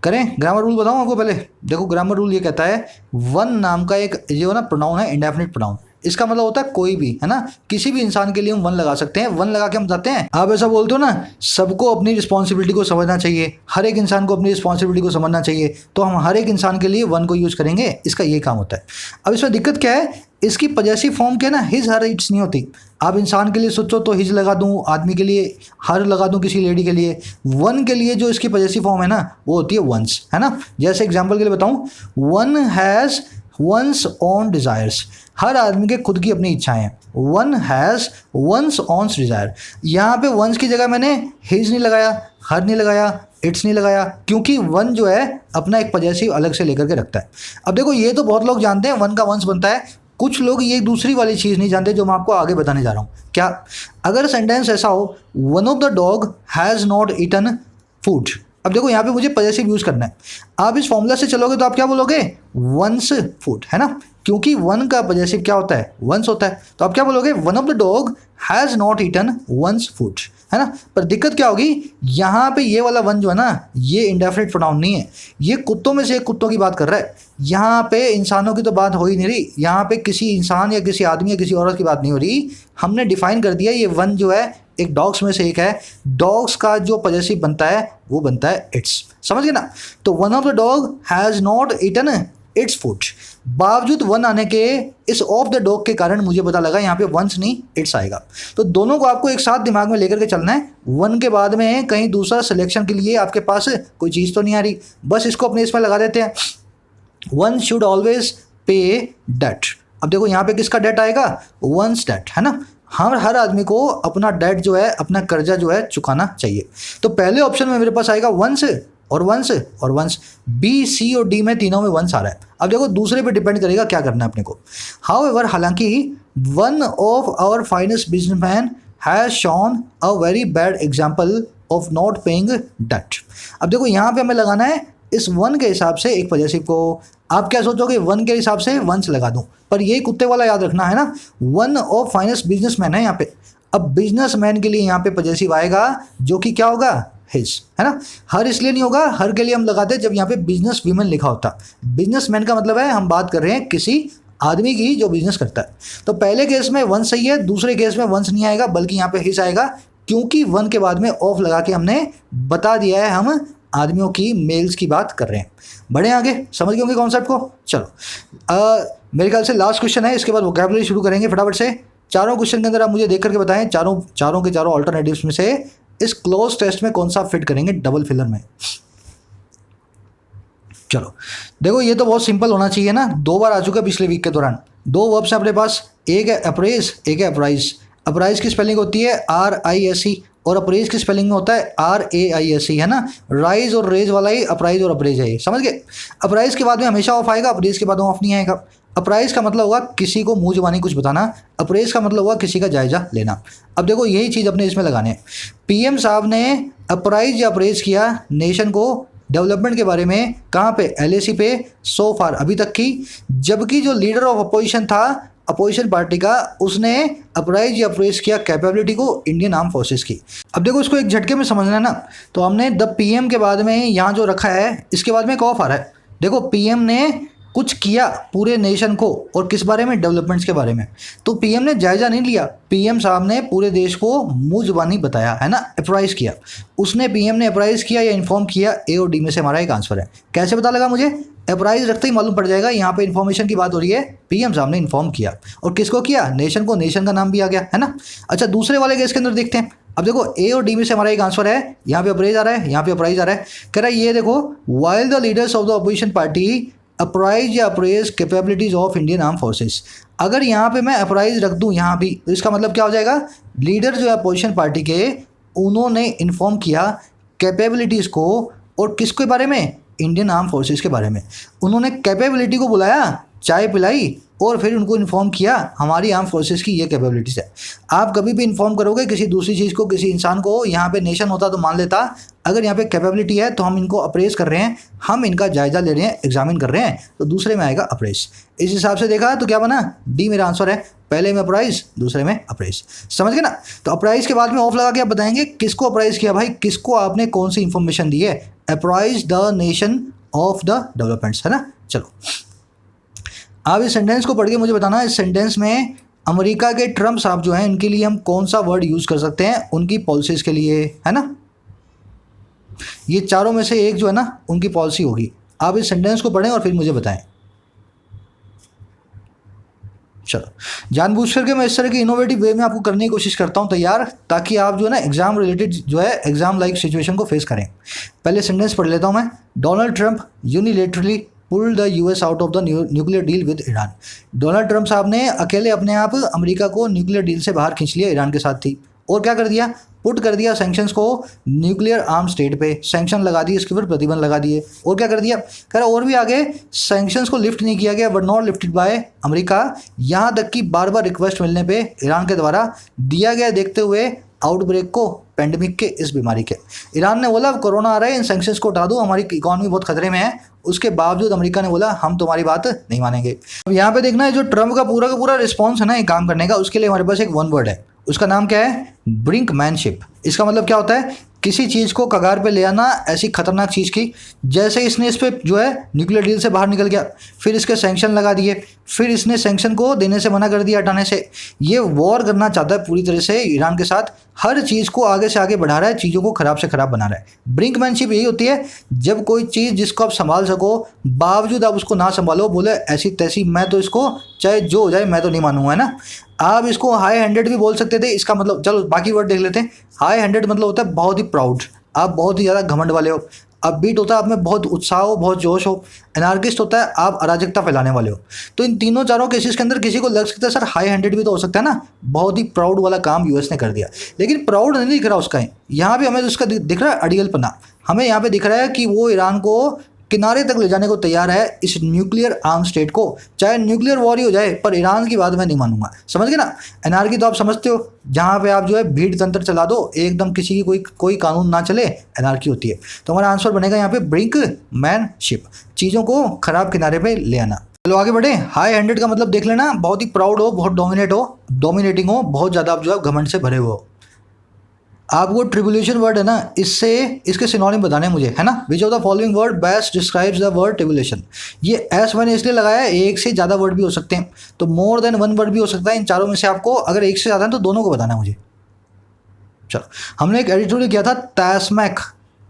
करें। ग्रामर रूल बताऊँ आपको पहले। देखो ग्रामर रूल ये कहता है, वन नाम का एक जो ना प्रोनाउन है, इंडेफिनिट प्रोनाउन। इसका मतलब होता है कोई भी, है ना, किसी भी इंसान के लिए हम वन लगा सकते हैं। वन लगा के हम बताते हैं, आप ऐसा बोलते हो ना, सबको अपनी रिस्पॉन्सिबिलिटी को समझना चाहिए, हर एक इंसान को अपनी रिस्पॉन्सिबिलिटी को समझना चाहिए, तो हम हर एक इंसान के लिए वन को यूज़ करेंगे। इसका ये काम होता है। अब इसमें दिक्कत क्या है? इसकी पजेसिव फॉर्म क्या है ना, हिज हर इट्स नहीं होती। आप इंसान के लिए सोचो तो हिज लगा दूँ, आदमी के लिए हर लगा दूँ, किसी लेडी के लिए। वन के लिए जो इसकी पजेसिव फॉर्म है ना, वो होती है वंस, है ना। जैसे एग्जाम्पल के लिए बताऊँ, one has one's own desires. हर आदमी के खुद की अपनी इच्छाएं हैं। One has one's own desire. यहाँ पे वंस की जगह मैंने हिज नहीं लगाया, हर नहीं लगाया, इट्स नहीं लगाया, क्योंकि वन जो है अपना एक पजेसिव अलग से लेकर के रखता है। अब देखो ये तो बहुत लोग जानते हैं वन का वंस बनता है, कुछ लोग ये दूसरी वाली चीज़ नहीं जानते जो मैं आपको आगे बताने जा रहा हूँ। क्या? अगर सेंटेंस ऐसा हो, one of the dog has not eaten food. अब देखो यहाँ पे मुझे पजेसिव यूज़ करना है। आप इस फॉर्मूला से चलोगे तो आप क्या बोलोगे? वंस फूड, है ना, क्योंकि वन का पजेसिव क्या होता है? वंस होता है। तो आप क्या बोलोगे? One of the dog has not eaten one's food, है ना। पर दिक्कत क्या होगी? यहाँ पे ये वाला वन जो है ना, ये इंडेफिनिट प्रोनाउन नहीं है, ये कुत्तों में से एक कुत्तों की बात कर रहा है। यहाँ पे इंसानों की तो बात हो ही नहीं रही, यहाँ पे किसी इंसान या किसी आदमी या किसी औरत की बात नहीं हो रही। हमने डिफाइन कर दिया ये वन जो है एक डॉग्स में से एक है। डॉग्स का जो पजेसिव बनता है वो बनता है इट्स। समझ गए ना? तो one of the dog has not eaten its food. बावजूद वन आने के इस ऑफ द डॉग के कारण मुझे पता लगा यहाँ पे वंस नहीं इट्स आएगा। तो दोनों को आपको एक साथ दिमाग में लेकर के चलना है। वन के बाद में कहीं दूसरा सिलेक्शन के लिए आपके पास कोई चीज़ तो नहीं आ रही, बस इसको अपने इसमें लगा देते हैं। One should always pay debt. अब देखो यहाँ पे किसका डेट आएगा? वंस डेट, है ना। हर आदमी को अपना डेट जो है, अपना कर्जा जो है चुकाना चाहिए। तो पहले ऑप्शन में मेरे पास आएगा वंस और वंस और वंस। बी, सी और डी में तीनों में वंस आ रहा है। अब देखो दूसरे पे डिपेंड करेगा क्या करना है अपने को। हाउएवर, हालांकि one of our finest businessman has shown a very bad example of not paying debt. अब देखो यहाँ पे हमें लगाना है इस वन के हिसाब से एक पजेसिव को। आप क्या सोचोगे? वन के हिसाब से वंस लगा दूं, पर ये कुत्ते वाला याद रखना है ना, वन ऑफ फाइनेस्ट बिजनेसमैन है यहाँ पे। अब बिजनेसमैन के लिए यहाँ पे पजेसिव आएगा जो कि क्या होगा? हिज, है ना। हर इसलिए नहीं होगा, हर के लिए हम लगाते हैं जब यहाँ पे बिजनेस वीमेन लिखा होता। बिजनेसमैन का मतलब है हम बात कर रहे हैं किसी आदमी की जो बिजनेस करता है। तो पहले केस में वन सही है, दूसरे केस में वंस नहीं आएगा बल्कि यहाँ पे हिज आएगा, क्योंकि वन के बाद में ऑफ लगा के हमने बता दिया है हम आदमियों की, मेल्स की बात कर रहे हैं। बढ़े आगे, समझ गए होंगे कॉन्सेप्ट को। चलो मेरे ख्याल से लास्ट क्वेश्चन है, इसके बाद वोकैबुलरी शुरू करेंगे फटाफट से। चारों क्वेश्चन के अंदर आप मुझे देख करके बताएं, चारों के चारों ऑल्टरनेटिव्स में से इस क्लोज टेस्ट में कौन सा फिट करेंगे डबल फिलर में। चलो देखो, ये तो बहुत सिंपल होना चाहिए ना, 2 बार आ चुका है पिछले वीक के दौरान। 2 वर्ब्स हैं अपने पास, एक है अप्रेज, एक है अप्राइज। अप्राइज की स्पेलिंग होती है RISE और अप्रेज की स्पेलिंग में होता है RAISE, है ना। राइज और रेज वाला ही अप्राइज और अप्रेज है, ये समझ गए। अप्राइज के बाद में हमेशा ऑफ आएगा, अप्रेज के बाद में ऑफ नहीं आएगा। अप्राइज का मतलब होगा किसी को मुंह जुबानी कुछ बताना, अप्रेज का मतलब होगा किसी का जायजा लेना। अब देखो यही चीज़ अपने इसमें लगाने हैं। PM साहब ने अप्राइज या अप्रेज किया नेशन को डेवलपमेंट के बारे में, कहाँ पे, LAC पे सो फार अभी तक की, जबकि जो लीडर ऑफ अपोजिशन था अपोजिशन पार्टी का, उसने अप्राइज या अप्रेज किया कैपेबिलिटी को इंडियन आर्म फोर्सेस की। अब देखो इसको एक झटके में समझना है ना, तो हमने द PM के बाद में यहाँ जो रखा है इसके बाद में एक ऑफ आ रहा है। देखो PM ने कुछ किया पूरे नेशन को, और किस बारे में, डेवलपमेंट्स के बारे में। तो PM ने जायजा नहीं लिया, PM साहब ने पूरे देश को मुंह जुबानी बताया, है ना, अप्राइज किया। उसने PM ने अप्राइज किया या इन्फॉर्म किया, A और D में से हमारा एक आंसर है। कैसे पता लगा मुझे, अप्राइज रखते ही मालूम पड़ जाएगा, यहाँ पे इन्फॉर्मेशन की बात हो रही है, PM साहब ने इन्फॉर्म किया, और किसको किया, नेशन को, नेशन का नाम भी आ गया, है ना। अच्छा दूसरे वाले केस के अंदर देखते हैं। अब देखो A और D में से हमारा एक आंसर है, यहाँ पे अप्राइज आ रहा है, यहाँ पे अप्राइज आ रहा है। कह रहा है ये देखो, while the leaders of the opposition party apprise या appraise capabilities of Indian arm forces. अगर यहाँ पे मैं अप्राइज रख दूँ यहाँ भी, तो इसका मतलब क्या हो जाएगा, लीडर जो है अपोजिशन पार्टी के, उन्होंने इन्फॉर्म किया कैपेबिलिटीज़ को, और किसके बारे में, इंडियन आर्म फोर्सेस के बारे में। उन्होंने कैपेबिलिटी को बुलाया, चाय पिलाई, और फिर उनको इन्फॉर्म किया हमारी आर्म फोर्सेस की ये कैपेबिलिटीज़ है। आप कभी भी इन्फॉर्म करोगे किसी दूसरी चीज़ को, किसी इंसान को, यहाँ पे नेशन होता तो मान लेता, अगर यहाँ पे कैपेबिलिटी है तो हम इनको अप्रेज कर रहे हैं, हम इनका जायजा ले रहे हैं, एग्जामिन कर रहे हैं, तो दूसरे में आएगा अप्रेज। इस हिसाब से देखा तो क्या बना, D मेरा आंसर है, पहले में अप्राइज, दूसरे में अप्रेज। समझ गए ना। तो अप्राइज के बाद में ऑफ लगा के आप बताएंगे किसको अप्राइज किया भाई, किसको आपने कौन सी इंफॉर्मेशन दी है, apprise the nation of the developments, है ना। चलो आप इस सेंटेंस को पढ़ के मुझे बताना, इस सेंटेंस में अमेरिका के ट्रम्प साहब जो हैं इनके लिए हम कौन सा वर्ड यूज़ कर सकते हैं उनकी पॉलिसीज़ के लिए, है ना। ये चारों में से एक जो है ना उनकी पॉलिसी होगी। आप इस सेंटेंस को पढ़ें और फिर मुझे बताएं। चलो जानबूझ करके मैं इस तरह के इनोवेटिव वे में आपको करने की कोशिश करता हूँ तैयार, ताकि आप जो है ना एग्जाम रिलेटेड जो है एग्जाम लाइक सिचुएशन को फेस करें। पहले सेंटेंस पढ़ लेता हूँ मैं। Donald Trump unilaterally pulled the US out of the nuclear deal with Iran. Donald Trump साहब ने अकेले अपने आप अमेरिका को न्यूक्लियर डील से बाहर खींच लिया, ईरान के साथ थी, और क्या कर दिया, पुट कर दिया सैंक्शंस को न्यूक्लियर आर्म स्टेट पे, सैंक्शन लगा दिए, इसके ऊपर प्रतिबंध लगा दिए, और क्या कर दिया, कह रहा और भी आगे सैंक्शंस को लिफ्ट नहीं किया गया, but not lifted by America, यहाँ तक कि बार बार रिक्वेस्ट मिलने पे ईरान के द्वारा दिया गया, देखते हुए आउटब्रेक को, पेंडेमिक के, इस बीमारी के। ईरान ने बोला कोरोना आ रहा है, इन सैंक्शंस को हटा दो, हमारी इकॉनमी बहुत खतरे में है। उसके बावजूद अमेरिका ने बोला हम तुम्हारी बात नहीं मानेंगे। अब यहाँ पे देखना है जो ट्रम्प का पूरा रिस्पॉन्स है ना ये काम करने का, उसके लिए हमारे पास एक वन वर्ड है, उसका नाम क्या है, ब्रिंकमैनशिप। इसका मतलब क्या होता है, किसी चीज़ को कगार पे ले आना, ऐसी खतरनाक चीज़ की, जैसे इसने इस पर जो है न्यूक्लियर डील से बाहर निकल गया, फिर इसके सैंक्शन लगा दिए, फिर इसने सैंक्शन को देने से मना कर दिया, हटाने से। ये वॉर करना चाहता है पूरी तरह से ईरान के साथ, हर चीज़ को आगे से आगे बढ़ा रहा है, चीज़ों को ख़राब से ख़राब बना रहा है। ब्रिंकमैनशिप यही होती है जब कोई चीज़ जिसको आप संभाल सको, बावजूद आप उसको ना संभालो, बोले ऐसी तैसी, मैं तो इसको चाहे जो हो जाए मैं तो नहीं मानूंगा, है ना। आप इसको हाई हैंडेड भी बोल सकते थे, इसका मतलब, चलो बाकी वर्ड देख लेते हैं। हाई हैंडेड मतलब होता है बहुत ही प्राउड, आप बहुत ही ज़्यादा घमंड वाले हो। अपबीट होता है आप में बहुत उत्साह हो, बहुत जोश हो। एनार्किस्ट होता है आप अराजकता फैलाने वाले हो। तो इन तीनों चारों केसेस के अंदर किसी को लग सकता है सर हाई हैंडेड भी तो हो सकता है ना, बहुत ही प्राउड वाला काम यूएस ने कर दिया। लेकिन प्राउड नहीं दिख रहा उसका, यहाँ भी हमें उसका दिख रहा है अड़ियलपना। हमें यहाँ पे दिख रहा है कि वो ईरान को किनारे तक ले जाने को तैयार है, इस न्यूक्लियर आर्म स्टेट को, चाहे न्यूक्लियर वॉर ही हो जाए, पर ईरान की बात मैं नहीं मानूंगा। समझ गए ना। एनार्की तो आप समझते हो, जहाँ पे आप जो है भीड़ तंत्र चला दो, एकदम किसी की कोई कानून ना चले, एनार्की होती है। तो हमारा आंसर बनेगा यहाँ पे ब्रिंकमैनशिप, चीज़ों को खराब किनारे पे ले आना। चलो आगे बढ़े। हाई हैंडेड का मतलब देख लेना, बहुत ही प्राउड हो, बहुत डोमिनेटिंग हो, बहुत ज़्यादा आप जो है घमंड से भरे हुए हो। आपको ट्रिबुलेशन वर्ड है ना, इससे इसके सिनोनिम बताने हैं मुझे, है ना। Which of the following word best describes the word tribulation. ये एस मैंने इसलिए लगाया है, एक से ज़्यादा वर्ड भी हो सकते हैं, तो मोर देन वन वर्ड भी हो सकता है। इन चारों में से आपको अगर एक से ज़्यादा है तो दोनों को बताना है मुझे। चलो, हमने एक एडिटोरियल किया था टास्मैक,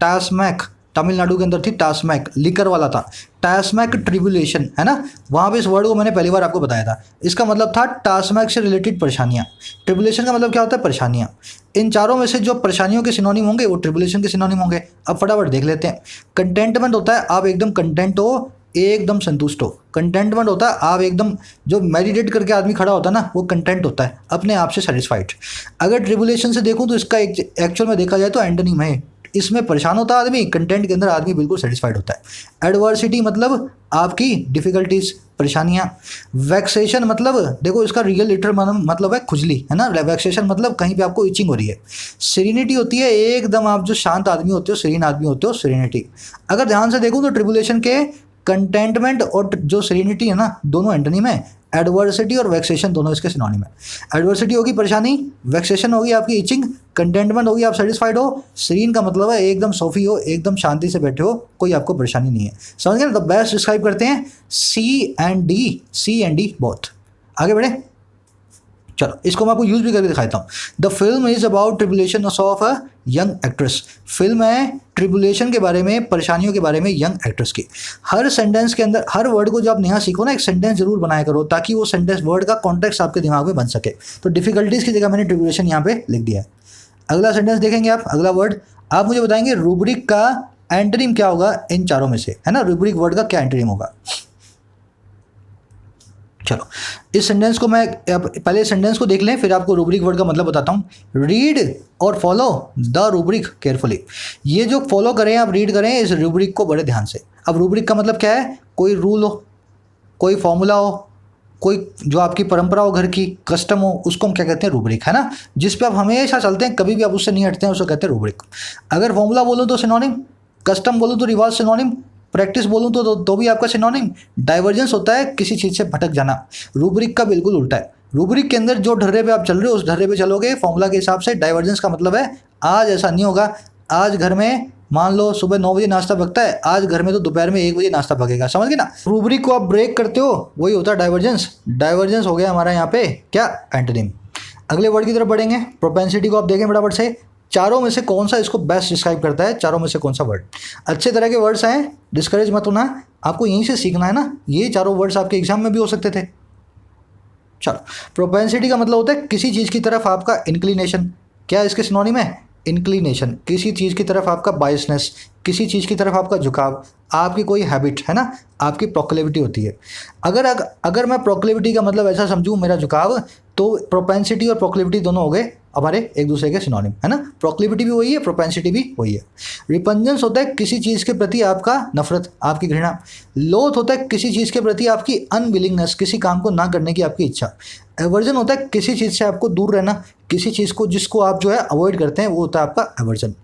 टास्मैक तमिलनाडु के अंदर थी, टास्मैक लिकर वाला था, टास्मैक ट्रिबुलेशन, है ना। वहाँ पे इस वर्ड को मैंने पहली बार आपको बताया था। इसका मतलब था टास्मैक से रिलेटेड परेशानियाँ। ट्रिबुलेशन का मतलब क्या होता है? परेशानियाँ। इन चारों में से जो परेशानियों के सिनोनिम होंगे वो ट्रिबुलेशन के सिनोनिम होंगे। अब फटाफट देख लेते हैं। कंटेंटमेंट होता है आप एकदम कंटेंट हो, एकदम संतुष्ट हो। कंटेंटमेंट होता है आप एकदम, जो मेडिटेट करके आदमी खड़ा होता है ना, वो कंटेंट होता है, अपने आप से सेटिस्फाइड। अगर ट्रिबुलेशन से देखूं तो इसका एक्चुअल में देखा जाए तो एंटोनिम है। इसमें परेशान होता है आदमी, कंटेंट के अंदर आदमी बिल्कुल सेटिस्फाइड होता है। एडवर्सिटी मतलब आपकी डिफिकल्टीज, परेशानियाँ। वैक्सेशन मतलब देखो इसका रियल लिटरल मतलब है खुजली, है ना। वैक्सेशन मतलब कहीं पे आपको इचिंग हो रही है। सीरेनिटी होती है एकदम आप जो शांत आदमी होते हो, सीरीन आदमी होते हो, सीरेनिटी। अगर ध्यान से देखूँ तो ट्रिबुलेशन के कंटेंटमेंट और जो सीरेनिटी है ना, दोनों एंटोनिम है। एडवर्सिटी और वैक्सेशन दोनों इसके सिनोनिम है। एडवर्सिटी होगी परेशानी, वैक्सेशन होगी आपकी इचिंग, कंटेंटमेंट होगी आप सेटिस्फाइड हो, सीरीन का मतलब है एकदम सोफी हो, एकदम शांति से बैठे हो, कोई आपको परेशानी नहीं है। समझ गए ना। द बेस्ट डिस्क्राइब करते हैं C and D, C and D both. आगे बढ़े, चलो इसको मैं आपको यूज भी करके दिखाता हूँ। The film is about tribulation of a young actress. Film है ट्रिबुलेशन के बारे में, परेशानियों के बारे में यंग एक्ट्रेस की। हर सेंटेंस के अंदर, हर वर्ड को जब आप नया सीखो ना, एक सेंटेंस जरूर बनाया करो ताकि वो सेंटेंस वर्ड का कॉन्टेक्स्ट आपके दिमाग में बन सके। तो डिफिकल्टीज की जगह मैंने ट्रिबुलेशन यहाँ पे लिख दिया है। अगला सेंटेंस देखेंगे आप, अगला वर्ड आप मुझे बताएंगे रूब्रिक का एंटोनिम क्या होगा इन चारों में से, है ना। रूब्रिक वर्ड का क्या एंटोनिम होगा। चलो इस सेंटेंस को मैं पहले सेंटेंस को देख लें, फिर आपको रूब्रिक वर्ड का मतलब बताता हूँ। रीड और फॉलो द रूब्रिक केयरफुली। ये जो फॉलो करें आप, रीड करें इस रूब्रिक को बड़े ध्यान से। अब रूब्रिक का मतलब क्या है? कोई रूल हो, कोई फॉर्मूला हो, कोई जो आपकी परंपरा हो, घर की कस्टम हो, उसको हम क्या कहते हैं? रूब्रिक, है ना। जिस पे आप हमेशा चलते हैं, कभी भी आप उससे नहीं हटते हैं, उसको कहते हैं रूब्रिक। अगर फॉर्मूला बोलूँ तो सिनोनिम, कस्टम बोलूँ तो रिवाज सिनोनिम, प्रैक्टिस बोलूँ तो भी आपका सिनोनिम। डाइवर्जेंस होता है किसी चीज़ से भटक जाना। रूब्रिक का बिल्कुल उल्टा है। रूब्रिक के अंदर जो ढर्रे पे आप चल रहे हो उस ढर्रे पे चलोगे फॉर्मूला के हिसाब से। डाइवर्जेंस का मतलब है आज ऐसा नहीं होगा, आज घर में मान लो सुबह 9 बजे नाश्ता पकता है, आज घर में तो दोपहर में 1 बजे नाश्ता पकेगा। समझ गए ना। रूब्रिक को आप ब्रेक करते हो, वही होता है डाइवर्जेंस। डाइवर्जेंस हो गया हमारा यहाँ पे क्या? एंटोनिम। अगले वर्ड की तरफ बढ़ेंगे। प्रोपेंसिटी को आप देखें फटाफट से, चारों में से कौन सा इसको बेस्ट डिस्क्राइब करता है? चारों में से कौन सा वर्ड? अच्छे तरह के वर्ड्स हैं, डिस्करेज मत होना, आपको यहीं से सीखना है ना। ये चारों वर्ड्स आपके एग्जाम में भी हो सकते थे। चलो, प्रोपेंसिटी का मतलब होता है किसी चीज़ की तरफ आपका इंक्लिनेशन। क्या इसके सिनोनिम है? इंक्लिनेशन। किसी चीज़ की तरफ आपका बायसनेस, किसी चीज़ की तरफ आपका झुकाव, आपकी कोई हैबिट, है ना, आपकी प्रोक्लेविटी होती है। अगर मैं प्रोक्लेविटी का मतलब ऐसा समझूँ मेरा झुकाव, तो प्रोपेंसिटी और प्रोक्लेविटी दोनों हो गए हमारे एक दूसरे के सिनोनिम, है ना। प्रोक्लेविटी भी वही है, प्रोपेंसिटी भी वही है। रिपंजेंस होता है किसी चीज़ के प्रति आपका नफरत, आपकी घृणा। लोथ होता है किसी चीज़ के प्रति आपकी अनविलिंगनेस, किसी काम को ना करने की आपकी इच्छा। एवर्जन होता है किसी चीज़ से आपको दूर रहना, किसी चीज़ को जिसको आप जो है अवॉइड करते हैं, वो होता है आपका एवर्जन।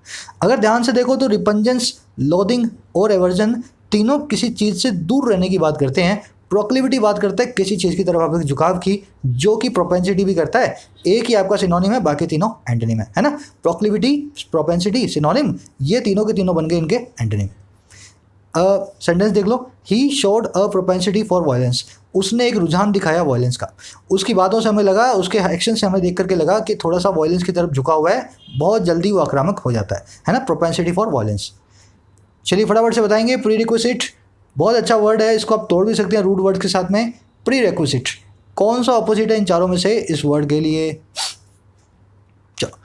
अगर ध्यान से देखो तो रिपंजेंस, लोदिंग और एवर्जन तीनों किसी चीज़ से दूर रहने की बात करते हैं। प्रोक्लिविटी बात करता है किसी चीज़ की तरफ आपके झुकाव की, जो कि प्रोपेंसिटी भी करता है। एक ही आपका सिनोनिम है, बाकी तीनों एंटोनिम है ना। प्रोक्लिविटी, प्रोपेंसिटी, सिनोनिम, ये तीनों के तीनों बन गए इनके एंटोनिम। सेंटेंस देख लो। He showed a propensity for violence. उसने एक रुझान दिखाया वायलेंस का। उसकी बातों से हमें लगा, उसके एक्शन से हमें देख करके लगा कि थोड़ा सा वायलेंस की तरफ झुका हुआ है, बहुत जल्दी वो आक्रामक हो जाता है ना। Propensity for violence. चलिए फटाफट से बताएंगे। प्री रिक्विजिट, बहुत अच्छा वर्ड है, इसको आप तोड़ भी सकते हैं रूट वर्ड के साथ में। प्री रिक्विजिट कौन सा ऑपोजिट है इन चारों में से इस वर्ड के लिए? चलो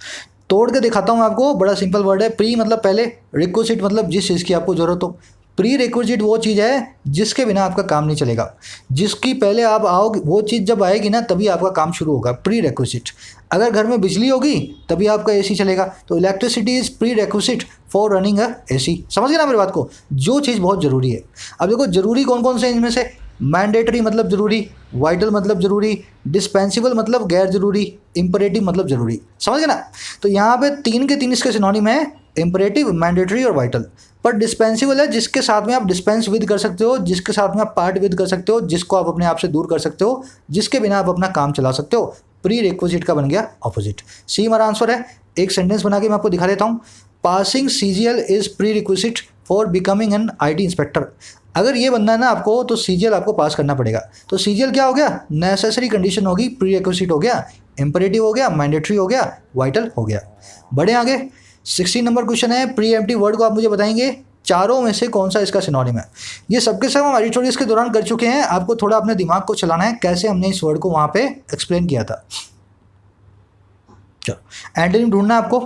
तोड़ के दिखाता हूँ आपको, बड़ा सिंपल वर्ड है। प्री मतलब पहले, रिक्विजिट मतलब जिस चीज़ की आपको जरूरत हो। प्री रिक्विजिट वो चीज़ है जिसके बिना आपका काम नहीं चलेगा, जिसकी पहले आप आओगे, वो चीज़ जब आएगी ना तभी आपका काम शुरू होगा। Pre requisite. अगर घर में बिजली होगी तभी आपका एसी चलेगा, तो electricity is pre requisite for running a AC. समझ गए ना मेरी बात को? जो चीज़ बहुत ज़रूरी है। अब देखो जरूरी कौन कौन से इनमें से? मैंडेटरी मतलब जरूरी, वाइटल मतलब जरूरी, डिस्पेंसिबल मतलब गैर जरूरी, इंपरेटिव मतलब जरूरी। समझ गए ना? तो यहाँ पे 3 के 3 इसके सिनोनिम है, इंपरेटिव, मैंडेटरी और वाइटल। पर डिस्पेंसिबल है जिसके साथ में आप डिस्पेंस विद कर सकते हो, जिसके साथ में आप पार्ट विद कर सकते हो, जिसको आप अपने आप से दूर कर सकते हो, जिसके बिना आप अपना काम चला सकते हो। प्री रिक्विजिट का बन गया ऑपोजिट। सी हमारा आंसर है। एक सेंटेंस बना के मैं आपको दिखा देता हूँ। Passing CGL is pre requisite for becoming an IT inspector. अगर ये बनना है ना आपको तो CGL आपको पास करना पड़ेगा। तो CGL क्या हो गया, नेसेसरी कंडीशन होगी, प्री रिक्विजिट हो गया, इंपरेटिव हो गया, मैंडेटरी हो गया, वाइटल हो गया। बढ़े आगे, 16 नंबर क्वेश्चन है। प्री एम्प्टिव वर्ड को आप मुझे बताएंगे चारों में से कौन सा इसका सिनोनिम है। ये सबके सब हम एडिटोरियल्स के दौरान कर चुके हैं, आपको थोड़ा अपने दिमाग को चलाना है कैसे हमने इस वर्ड को वहाँ पे एक्सप्लेन किया था। चलो एंटोनिम ढूंढना आपको।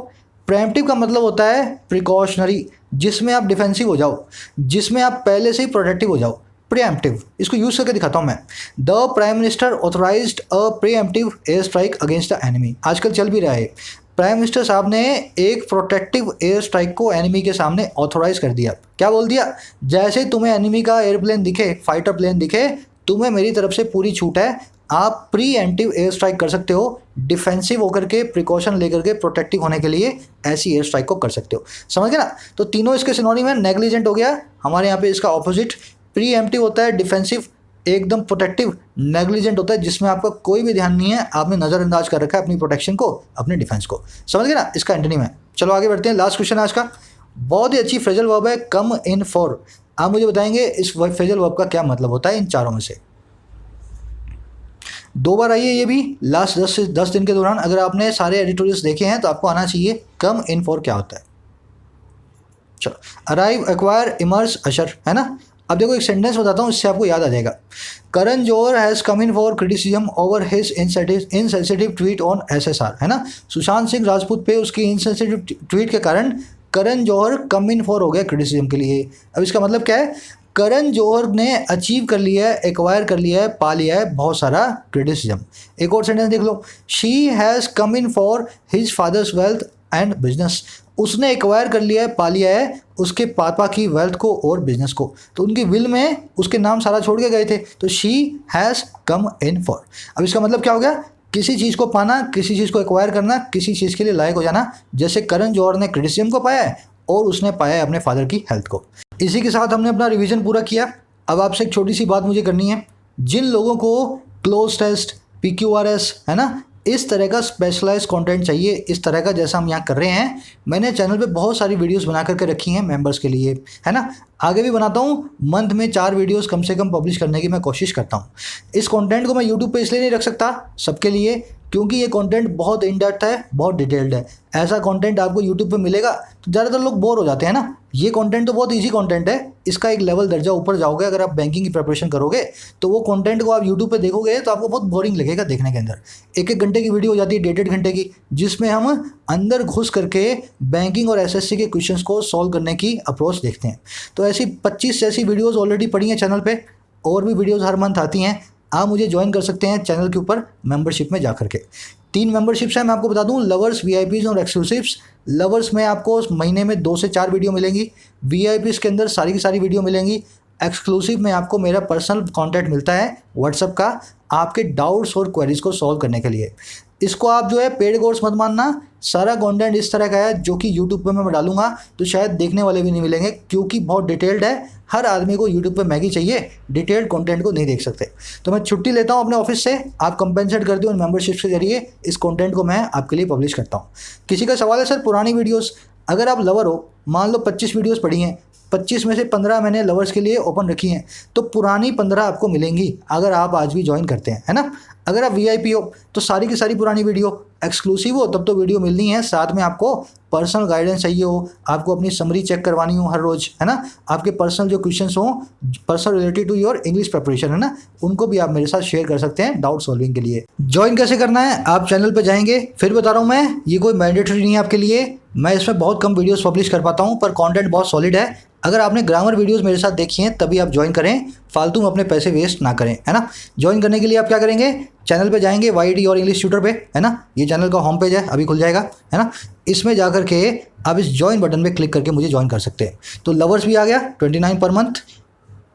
प्रीएम्प्टिव का मतलब होता है प्रिकॉशनरी, जिसमें आप डिफेंसिव हो जाओ, जिसमें आप पहले से ही प्रोटेक्टिव हो जाओ। प्रीएम्प्टिव, इसको यूज करके दिखाता हूं मैं। The prime minister authorised a pre-emptive air strike against the enemy. आजकल चल भी रहा है, प्राइम मिनिस्टर साहब ने एक प्रोटेक्टिव एयर स्ट्राइक को एनिमी के सामने ऑथोराइज कर दिया। क्या बोल दिया, जैसे तुम्हें एनिमी का एयरप्लेन दिखे, फाइटर प्लेन दिखे, तुम्हें मेरी तरफ से पूरी छूट है, आप प्री एम्प्टिव एयर स्ट्राइक कर सकते हो, डिफेंसिव होकर के, प्रिकॉशन लेकर के, प्रोटेक्टिव होने के लिए ऐसी एयर स्ट्राइक को कर सकते हो। समझ गए ना। तो तीनों इसके सिनोनिम है। नेग्लिजेंट हो गया हमारे यहाँ पे इसका ऑपोजिट, प्री एम्प्टिव होता है डिफेंसिव एकदम प्रोटेक्टिव, नेग्लिजेंट होता है जिसमें आपका कोई भी ध्यान नहीं है, आपने नज़रअंदाज कर रखा है अपनी प्रोटेक्शन को, अपने डिफेंस को। समझ गए ना, इसका एंटोनिम है। चलो आगे बढ़ते हैं, लास्ट क्वेश्चन आज का। बहुत ही अच्छी फ्रेजल वर्ब है, कम इन फॉर। आप मुझे बताएंगे इस फ्रेजल वर्ब का क्या मतलब होता है इन चारों में से। 2 बार आई है ये भी लास्ट 10 दिन के दौरान। अगर आपने सारे एडिटोरियल्स देखे हैं तो आपको आना चाहिए कम इन फॉर क्या होता है। चलो, अराइव, एक्वायर, इमर्स, अशर, है ना। अब देखो एक सेंटेंस बताता हूँ, इससे आपको याद आ जाएगा। Karan Johar has come in for criticism over his insensitive tweet on SSR, है ना। सुशांत सिंह राजपूत पे उसकी इनसेंसिटिव ट्वीट के कारण करण जौहर कम इन फॉर हो गया क्रिटिसिज्म के लिए। अब इसका मतलब क्या है, करण जौहर ने अचीव कर लिया है, एक्वायर कर लिया है, पा लिया है बहुत सारा क्रिटिसिज्म। एक और सेंटेंस देख लो, she has come in for his father's wealth and business. उसने एक्वायर कर लिया है, पा लिया है उसके पापा की वेल्थ को और बिजनेस को। तो उनकी विल में उसके नाम सारा छोड़ के गए थे, तो she has come in for. अब इसका मतलब क्या हो गया, किसी चीज़ को पाना, किसी चीज़ को एक्वायर करना, किसी चीज़ के लिए लायक हो जाना। जैसे करण जौहर ने क्रिटिसिज्म को पाया है और उसने पाया है अपने फादर की हेल्थ को। इसी के साथ हमने अपना रिवीजन पूरा किया। अब आपसे एक छोटी सी बात मुझे करनी है, जिन लोगों को क्लोज टेस्ट, PQRS, है ना, इस तरह का स्पेशलाइज कंटेंट चाहिए, इस तरह का जैसा हम यहाँ कर रहे हैं, मैंने चैनल पे बहुत सारी वीडियोस बना करके रखी हैं मेंबर्स के लिए, है ना। आगे भी बनाता हूँ, मंथ में 4 वीडियोस कम से कम पब्लिश करने की मैं कोशिश करता हूँ। इस कंटेंट को मैं यूट्यूब पे इसलिए नहीं रख सकता सबके लिए, क्योंकि ये कंटेंट बहुत इन डेप्थ है, बहुत डिटेल्ड है। ऐसा कंटेंट आपको यूट्यूब पे मिलेगा तो ज़्यादातर लोग बोर हो जाते हैं ना। ये कंटेंट तो बहुत इजी कंटेंट है, इसका एक लेवल दर्जा ऊपर जाओगे अगर आप बैंकिंग की प्रिपरेशन करोगे तो वो कंटेंट को आप यूट्यूब पे देखोगे तो आपको बहुत बोरिंग लगेगा देखने के अंदर। 1-1 घंटे की वीडियो हो जाती है, 1.5 घंटे की, जिसमें हम अंदर घुस करके बैंकिंग और SSC के क्वेश्चंस को सॉल्व करने की अप्रोच देखते हैं। तो ऐसी 25 ऐसी वीडियोज़ ऑलरेडी पड़ी हैं चैनल पर, और भी वीडियोज़ हर मंथ आती हैं। आप मुझे ज्वाइन कर सकते हैं चैनल के ऊपर मेंबरशिप में जा करके। 3 मेंबरशिप्स हैं, मैं आपको बता दूं, लवर्स, VIPs और एक्सक्लूसिव्स। लवर्स में आपको महीने में 2 से 4 वीडियो मिलेंगी, VIPs के अंदर सारी की सारी वीडियो मिलेंगी, एक्सक्लूसिव में आपको मेरा पर्सनल कॉन्टैक्ट मिलता है व्हाट्सएप का, आपके डाउट्स और क्वेरीज को सॉल्व करने के लिए। इसको आप जो है पेड कोर्स मत मानना, सारा कंटेंट इस तरह का है जो कि यूट्यूब पे मैं डालूंगा तो शायद देखने वाले भी नहीं मिलेंगे, क्योंकि बहुत डिटेल्ड है। हर आदमी को यूट्यूब पे मैगी चाहिए, डिटेल्ड कंटेंट को नहीं देख सकते। तो मैं छुट्टी लेता हूँ अपने ऑफिस से, आप कंपेंसेट कर दो इन मेंबरशिप के जरिए, इस कंटेंट को मैं आपके लिए पब्लिश करता हूँ। किसी का सवाल है सर पुरानी वीडियोज़, अगर आप लवर हो, मान लो 25 वीडियोज़ पढ़ी हैं, 25 में से 15 मैंने लवर्स के लिए ओपन रखी हैं, तो पुरानी 15 आपको मिलेंगी अगर आप आज भी ज्वाइन करते हैं, है ना। अगर आप VIP हो तो सारी की सारी पुरानी वीडियो, एक्सक्लूसिव हो तब तो वीडियो मिलनी है, साथ में आपको पर्सनल गाइडेंस चाहिए हो, आपको अपनी समरी चेक करवानी हो हर रोज़, है ना, आपके पर्सनल जो क्वेश्चंस हो, personal related to your English preparation, है ना, उनको भी आप मेरे साथ शेयर कर सकते हैं डाउट सॉल्विंग के लिए। ज्वाइन कैसे करना है, आप चैनल पर जाएंगे, फिर बता रहा हूँ मैं, ये कोई मैंडेटरी नहीं है आपके लिए, मैं इसमें बहुत कम वीडियोज़ पब्लिश कर पाता हूँ, पर कॉन्टेंट बहुत सॉलिड है। अगर आपने ग्रामर वीडियोस मेरे साथ देखी हैं तभी आप ज्वाइन करें, फालतू में अपने पैसे वेस्ट ना करें, है ना। ज्वाइन करने के लिए आप क्या करेंगे, चैनल पे जाएंगे, YD और इंग्लिश ट्यूटर पे, है ना, ये चैनल का होम पेज है, अभी खुल जाएगा, है ना। इसमें जा करके आप इस ज्वाइन बटन पे क्लिक करके मुझे ज्वाइन कर सकते हैं। तो लवर्स भी आ गया 29 पर मंथ,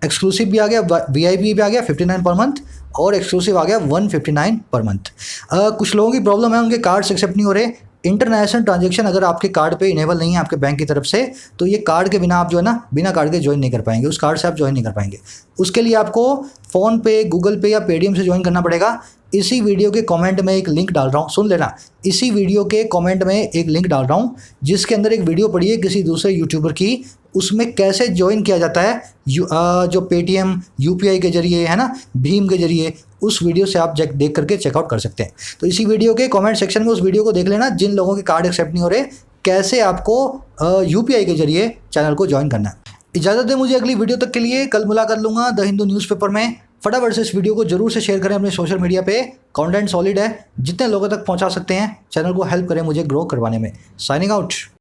एक्सक्लूसिव भी आ गया, VIP भी आ गया 59 पर मंथ, और एक्सक्लूसिव आ गया 159 पर मंथ। कुछ लोगों की प्रॉब्लम है, उनके कार्ड्स एक्सेप्ट नहीं हो रहे। इंटरनेशनल ट्रांजैक्शन अगर आपके कार्ड पे इनेबल नहीं है आपके बैंक की तरफ से, तो ये कार्ड के बिना आप जो है ना, बिना कार्ड के ज्वाइन नहीं कर पाएंगे, उस कार्ड से आप ज्वाइन नहीं कर पाएंगे। उसके लिए आपको फ़ोन पे, गूगल पे या पेटीएम से ज्वाइन करना पड़ेगा। इसी वीडियो के कमेंट में एक लिंक डाल रहा हूँ, सुन लेना, इसी वीडियो के कमेंट में एक लिंक डाल रहा हूँ जिसके अंदर एक वीडियो पड़ी है किसी दूसरे यूट्यूबर की, उसमें कैसे ज्वाइन किया जाता है जो पेटीएम यूपीआई के जरिए है ना, भीम के जरिए, उस वीडियो से आप देख करके चेकआउट कर सकते हैं। तो इसी वीडियो के कमेंट सेक्शन में उस वीडियो को देख लेना, जिन लोगों के कार्ड एक्सेप्ट नहीं हो रहे, कैसे आपको यूपीआई के जरिए चैनल को ज्वाइन करना है। इजाज़त दें मुझे अगली वीडियो तक के लिए, कल मुलाकात लूँगा द हिंदू न्यूज़पेपर में। फटाफट से इस वीडियो को जरूर से शेयर करें अपने सोशल मीडिया पे, कंटेंट सॉलिड है, जितने लोगों तक पहुंचा सकते हैं चैनल को हेल्प करें मुझे ग्रो करवाने में। Signing out.